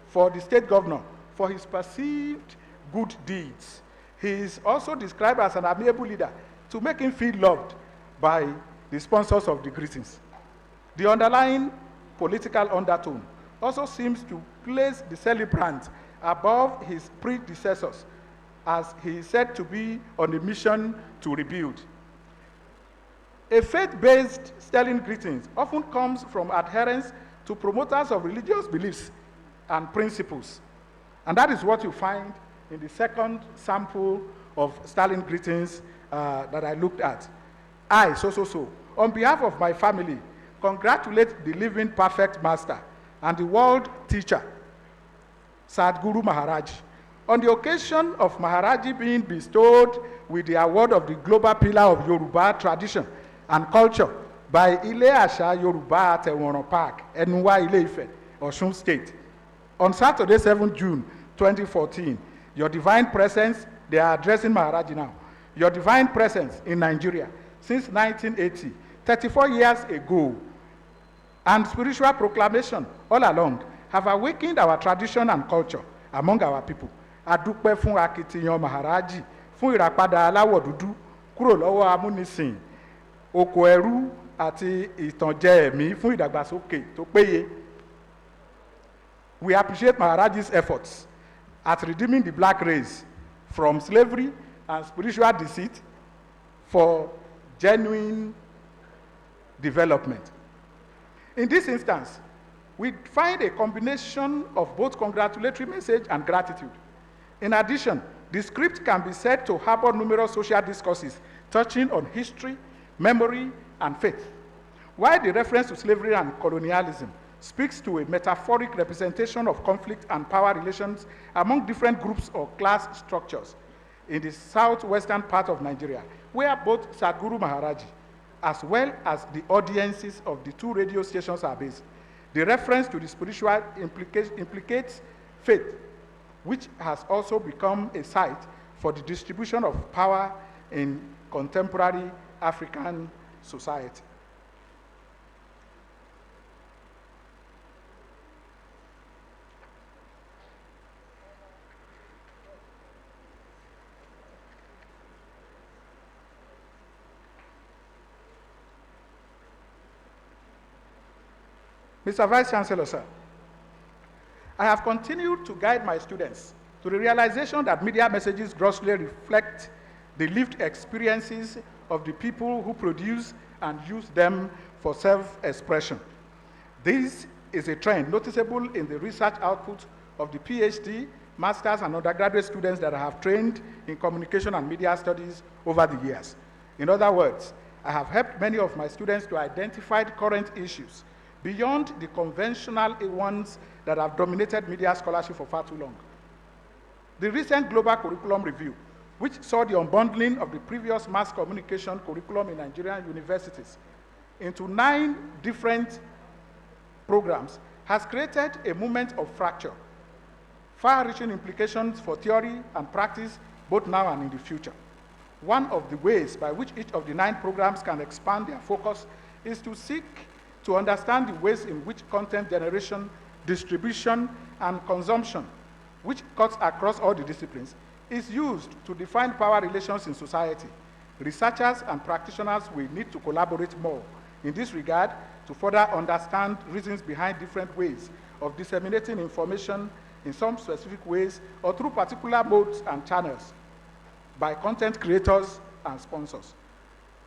for the state governor for his perceived good deeds. He is also described as an amiable leader to make him feel loved by the sponsors of the greetings. The underlying political undertone also seems to place the celebrant above his predecessors, as he is said to be on a mission to rebuild. A faith-based sterling greetings often comes from adherents to promoters of religious beliefs and principles. And that is what you find in the second sample of sterling greetings that I looked at. I, so, on behalf of my family, congratulate the living perfect master and the world teacher, Sadhguru Maharaj, on the occasion of Maharaji being bestowed with the award of the global pillar of Yoruba tradition and culture by Ile Asha Yoruba Ateworan Park, Enuwa Ile-Ife, Osun State. On Saturday, 7 June 2014, your divine presence, they are addressing Maharaji now, your divine presence in Nigeria since 1980, 34 years ago, and spiritual proclamation all along have awakened our tradition and culture among our people. Adúpẹ́ fún akitiyan Maharaji, fún ìràpadà aláwọ̀ dúdú kúrò lọ́wọ́ amúnisìn, oko ẹrú àti ìtànjẹ ẹ̀mí fún ìdàgbàsókè tó péye. We appreciate Maharaji's efforts at redeeming the black race from slavery and spiritual deceit for genuine development. In this instance, we find a combination of both congratulatory message and gratitude. In addition, the script can be said to harbor numerous social discourses touching on history, memory, and faith, while the reference to slavery and colonialism speaks to a metaphoric representation of conflict and power relations among different groups or class structures in the southwestern part of Nigeria, where both Sadhguru Maharaji as well as the audiences of the 2 radio stations are based. The reference to the spiritual implicates faith, which has also become a site for the distribution of power in contemporary African society. Mr. Vice Chancellor, sir, I have continued to guide my students to the realization that media messages grossly reflect the lived experiences of the people who produce and use them for self-expression. This is a trend noticeable in the research output of the PhD, master's, and undergraduate students that I have trained in communication and media studies over the years. In other words, I have helped many of my students to identify current issues beyond the conventional ones that have dominated media scholarship for far too long. The recent Global Curriculum Review, which saw the unbundling of the previous mass communication curriculum in Nigerian universities into 9 different programs, has created a moment of fracture, far-reaching implications for theory and practice both now and in the future. One of the ways by which each of the 9 programs can expand their focus is to seek to understand the ways in which content generation, distribution, and consumption, which cuts across all the disciplines, is used to define power relations in society. Researchers and practitioners will need to collaborate more in this regard to further understand reasons behind different ways of disseminating information in some specific ways or through particular modes and channels by content creators and sponsors.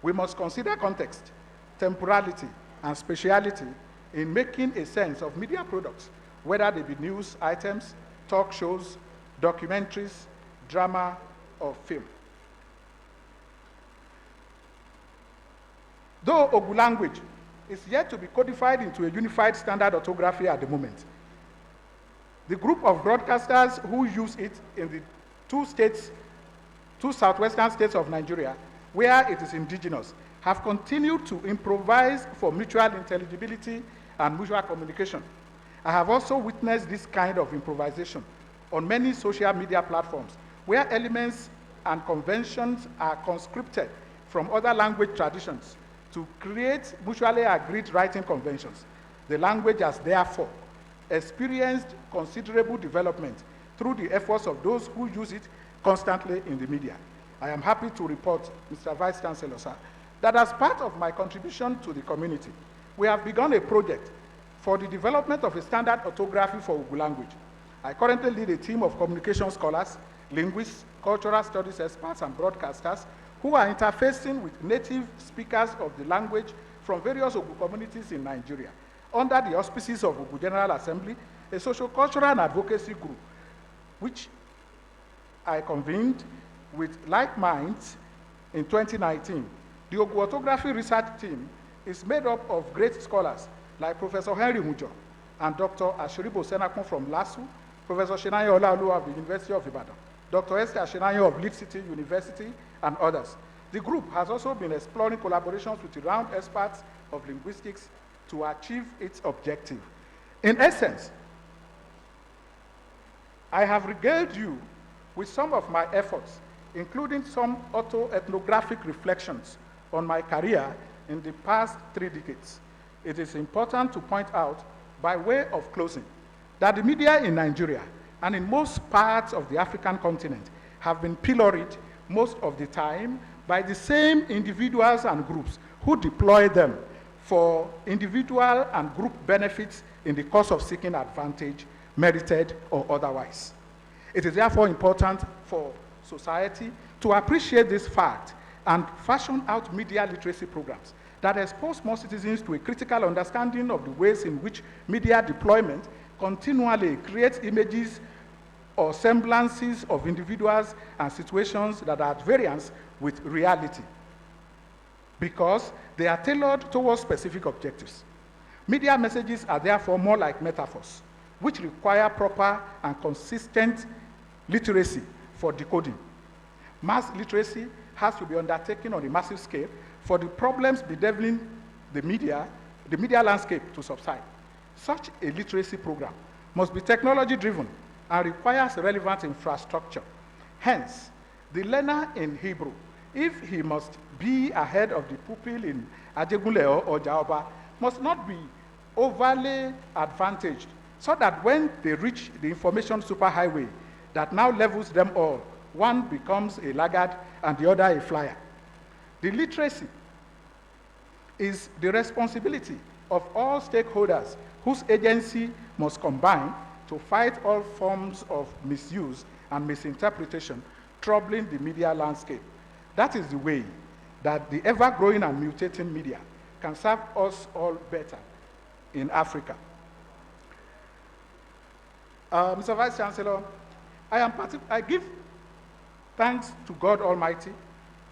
We must consider context, temporality, and spatiality in making a sense of media products, whether they be news items, talk shows, documentaries, drama, or film. Though Ogu language is yet to be codified into a unified standard orthography at the moment, the group of broadcasters who use it in the two southwestern states of Nigeria, where it is indigenous, have continued to improvise for mutual intelligibility and mutual communication. I have also witnessed this kind of improvisation on many social media platforms, where elements and conventions are conscripted from other language traditions to create mutually agreed writing conventions. The language has therefore experienced considerable development through the efforts of those who use it constantly in the media. I am happy to report, Mr. Vice Chancellor, sir, that as part of my contribution to the community, we have begun a project for the development of a standard orthography for Ogu language. I currently lead a team of communication scholars, linguists, cultural studies experts, and broadcasters who are interfacing with native speakers of the language from various Ogu communities in Nigeria, under the auspices of Ogu General Assembly, a socio-cultural and advocacy group, which I convened with like minds in 2019. The Ogu Orthography Research Team is made up of great scholars like Professor Henry Mujo and Dr. Ashiribo Senakun from LASU, Professor Shinayo Olaoluwa of the University of Ibadan, Dr. Esther Shinayo of Lead City University, and others. The group has also been exploring collaborations with renowned experts of linguistics to achieve its objective. In essence, I have regaled you with some of my efforts, including some autoethnographic reflections on my career in the past 3 decades. It is important to point out, by way of closing, that the media in Nigeria and in most parts of the African continent have been pilloried most of the time by the same individuals and groups who deploy them for individual and group benefits in the course of seeking advantage, merited or otherwise. It is therefore important for society to appreciate this fact and fashion out media literacy programs that expose more citizens to a critical understanding of the ways in which media deployment continually creates images or semblances of individuals and situations that are at variance with reality, because they are tailored towards specific objectives. Media messages are therefore more like metaphors, which require proper and consistent literacy for decoding. Mass literacy has to be undertaken on a massive scale for the problems bedeviling the media landscape to subside. Such a literacy program must be technology-driven and requires relevant infrastructure. Hence, the learner in Hebrew, if he must be ahead of the pupil in Ajegunle or Jaoba, must not be overly advantaged, so that when they reach the information superhighway that now levels them all, one becomes a laggard and the other a flyer. The literacy is the responsibility of all stakeholders whose agency must combine to fight all forms of misuse and misinterpretation troubling the media landscape. That is the way that the ever-growing and mutating media can serve us all better in Africa. Mr. Vice Chancellor, I give thanks to God Almighty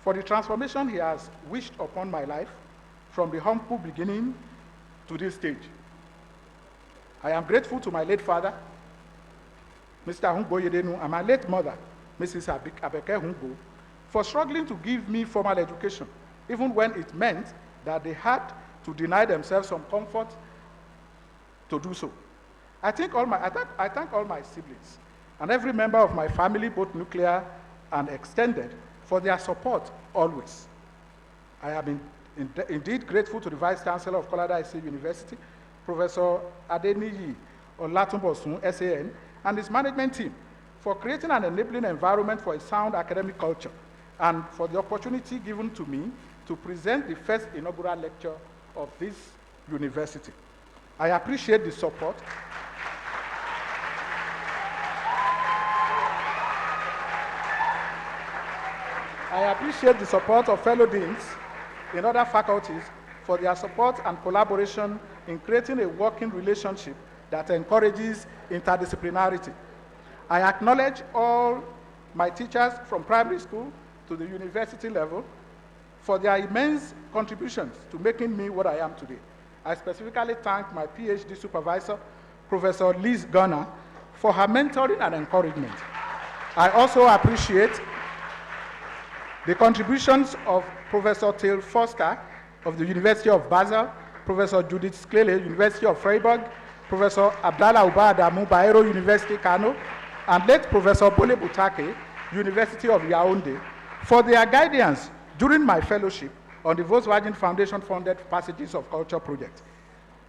for the transformation He has wished upon my life from the humble beginning to this stage. I am grateful to my late father, Mr. Hungbo Yedenu, and my late mother, Mrs. Abeke Hungbo, for struggling to give me formal education, even when it meant that they had to deny themselves some comfort to do so. I thank all my siblings and every member of my family, both nuclear and extended, for their support always. I am indeed grateful to the Vice Chancellor of KolaDaisi University, Professor Adeniyi Olatunbosun, SAN, and his management team for creating an enabling environment for a sound academic culture and for the opportunity given to me to present the first inaugural lecture of this university. I appreciate the support. I appreciate the support of fellow deans in other faculties for their support and collaboration in creating a working relationship that encourages interdisciplinarity. I acknowledge all my teachers from primary school to the university level for their immense contributions to making me what I am today. I specifically thank my PhD supervisor, Professor Liz Gunner, for her mentoring and encouragement. I also appreciate the contributions of Professor Till Foster of the University of Basel, Professor Judith Sklele, University of Freiburg, Professor Abdallah Ubadamu, Bayero University, Kano, and late Professor Bole Butake, University of Yaoundé, for their guidance during my fellowship on the Volkswagen Foundation-funded Passages of Culture project.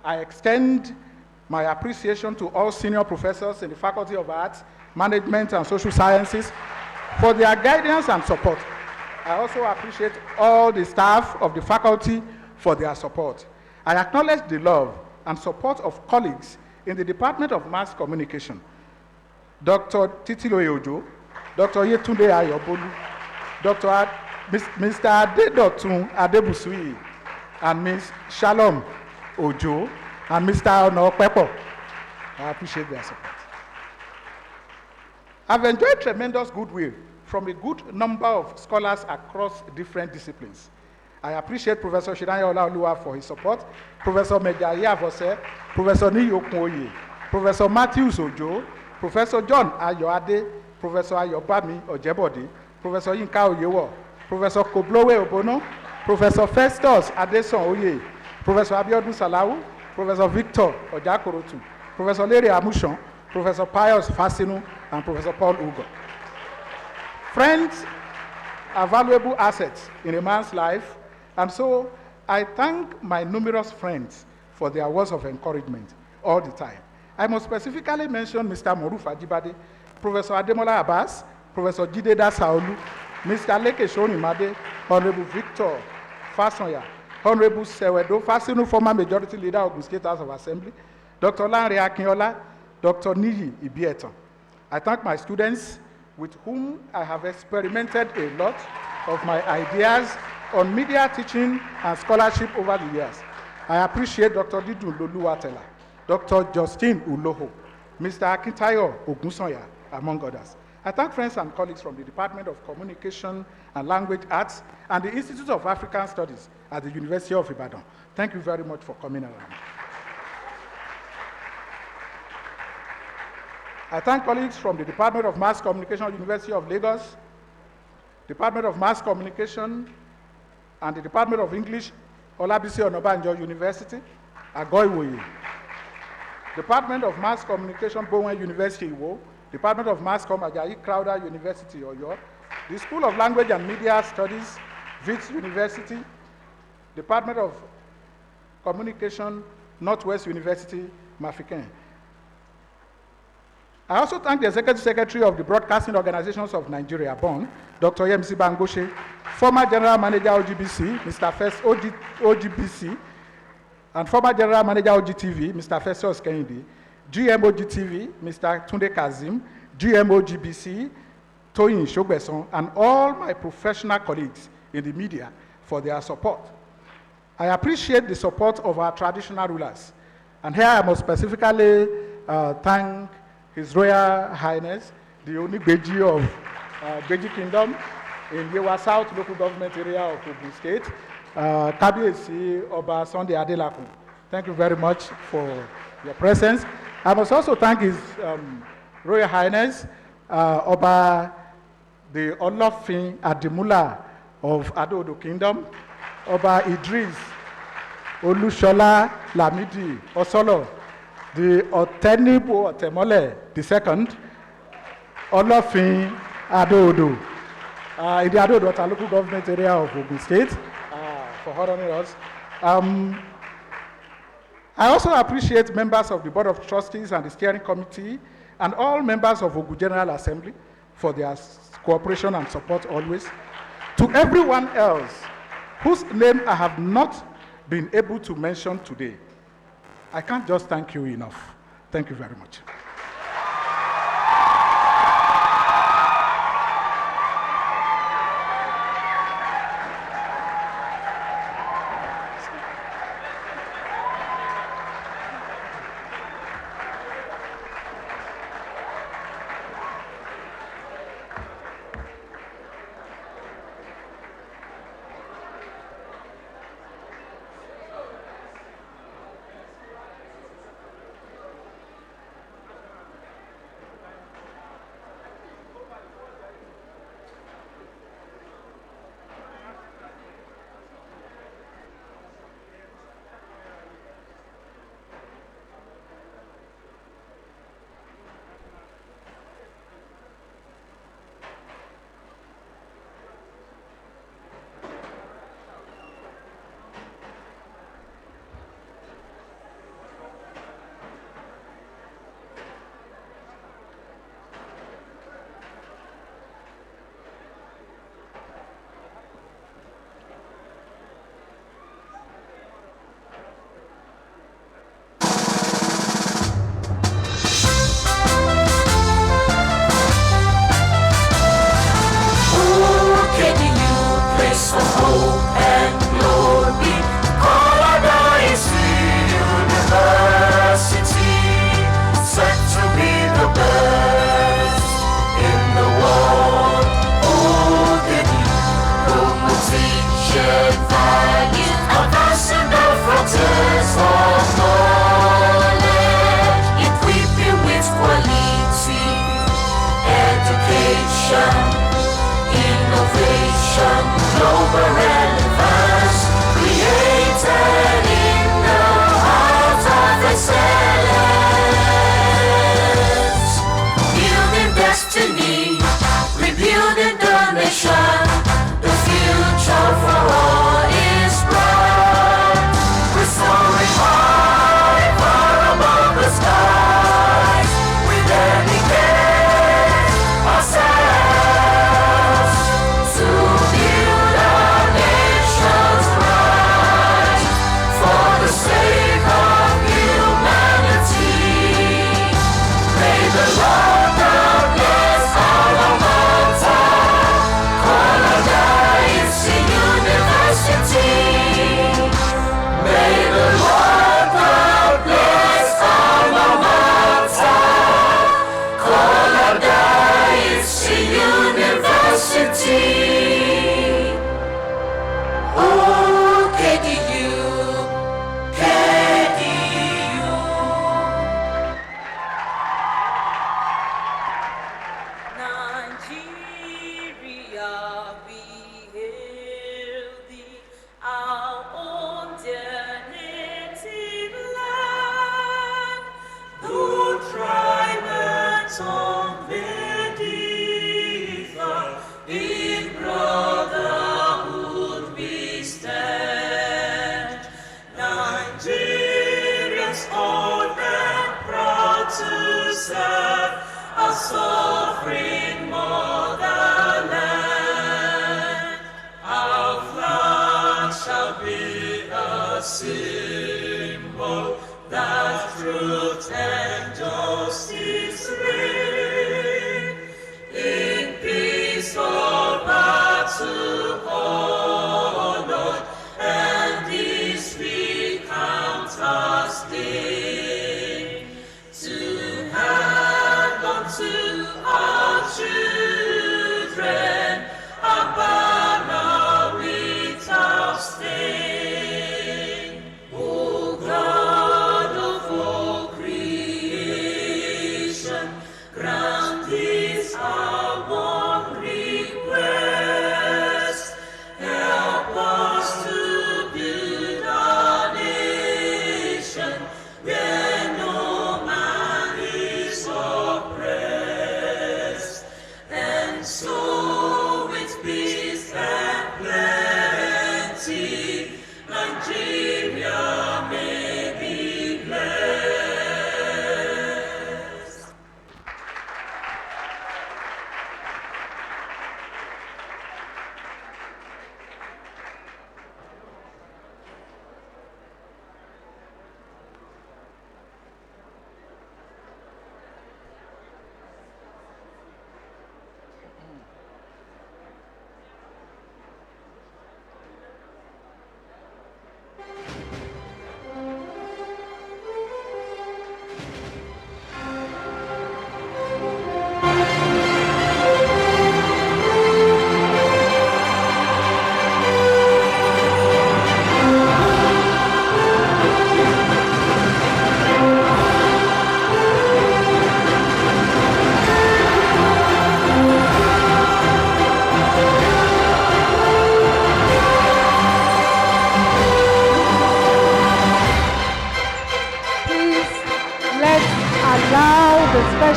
I extend my appreciation to all senior professors in the Faculty of Arts, Management, and Social Sciences for their guidance and support. I also appreciate all the staff of the faculty for their support. I acknowledge the love and support of colleagues in the Department of Mass Communication, Dr. Titiloye Ojo, Dr. Yetunde Ayobolu, Mr. Adedotun Adebusui, and Ms. Shalom Ojo, and Mr. Ono Pepo. I appreciate their support. I've enjoyed tremendous goodwill from a good number of scholars across different disciplines. I appreciate Professor Shiranya Olaoluwa for his support, Professor Mejayi Avose, Professor Niyokun Oye, Professor Matthews Ojo, Professor John Ayoade, Professor Ayobami Ojebode, Professor Yinka Oyewo, Professor Koblowe Obono, Professor Festus Adeson Oye, Professor Abiodun Salawu, Professor Victor Ojakorotu, Professor Larry Amushon, Professor Pius Fasinu, and Professor Paul Ugo. Friends are valuable assets in a man's life, and so I thank my numerous friends for their words of encouragement all the time. I must specifically mention Mr. Moruf Ajibade, Professor Ademola Abbas, Professor Jide Dasaolu, Mr. Leke Shonimade, Honorable Victor Fasonya, Honorable Sewedo Fasinu, former Majority Leader of the State House of Assembly, Dr. Lanre Akinyola, Dr. Niyi Ibietan. I thank my students with whom I have experimented a lot of my ideas on media teaching and scholarship over the years. I appreciate Dr. Didun Loluwatela, Dr. Justin Uloho, Mr. Akintayo Ogunsanya, among others. I thank friends and colleagues from the Department of Communication and Language Arts and the Institute of African Studies at the University of Ibadan. Thank you very much for coming around. I thank colleagues from the Department of Mass Communication, University of Lagos, Department of Mass Communication, and the Department of English, Olabisi Onabanjo University, Agoiwoye. Department of Mass Communication, Bowen University, Iwo. Department of Mass Com, Ajayi Crowther University, Oyo. The School of Language and Media Studies, Wits University. Department of Communication, Northwest University, Mafikeng. I also thank the Executive Secretary of the Broadcasting Organizations of Nigeria, BON, Dr. Yemisi Bangoshe, former General Manager OGBC, Mr. First OGBC, and former General Manager OGTV, Mr. Festus Kehinde, GM OGTV, Mr. Tunde Kazim, GM OGBC, Toyin Shogbeson, and all my professional colleagues in the media for their support. I appreciate the support of our traditional rulers, and here I must specifically thank His Royal Highness, the Onigbeji of Beji Kingdom in Yewa South local government area of Ogun State, Kabiyesi Oba Sunday Adelakun. Thank you very much for your presence. I must also thank His Royal Highness Oba the Olofin Adimula of Ado-Odo Kingdom, Oba Idris Olushola Lamidi Osolo, the Otenibo Otemole II, Olofin Ado-Odo, in the Ado-Odo local government area of Ogun State, for honoring us. I also appreciate members of the Board of Trustees and the Steering Committee and all members of Ogun General Assembly for their cooperation and support always. To everyone else whose name I have not been able to mention today, I can't just thank you enough. Thank you very much. To have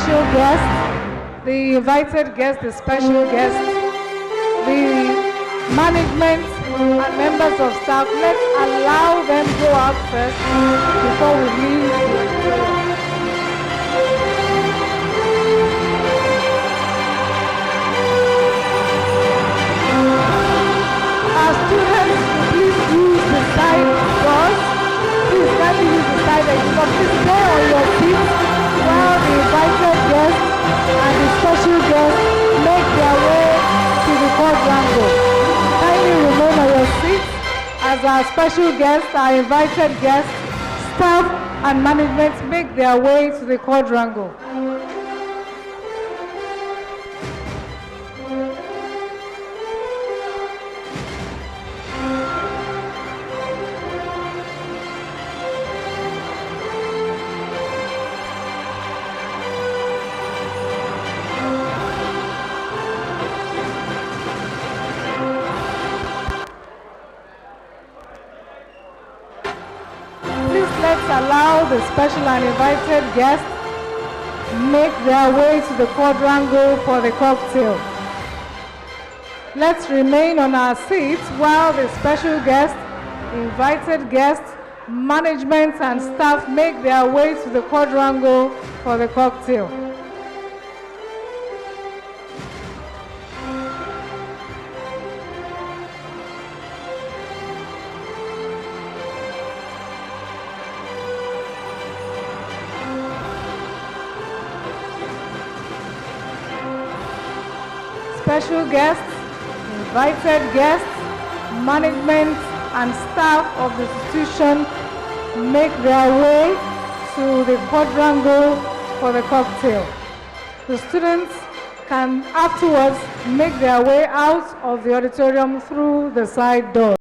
special guest, the invited guest, the special guest, the management and members of staff, let's allow them go out first before we leave the auditorium. Our students, please use the side doors. Please kindly use the side exit. Please stay on your seats while the invited guests and the special guests make their way to the quadrangle. Kindly remain on your seats as our special guests, our invited guests, staff and management make their way to the quadrangle. Let's allow the special and invited guests make their way to the quadrangle for the cocktail. Let's remain on our seats while the special guests, invited guests, management and staff make their way to the quadrangle for the cocktail. Special guests, invited guests, management and staff of the institution make their way to the quadrangle for the cocktail. The students can afterwards make their way out of the auditorium through the side door.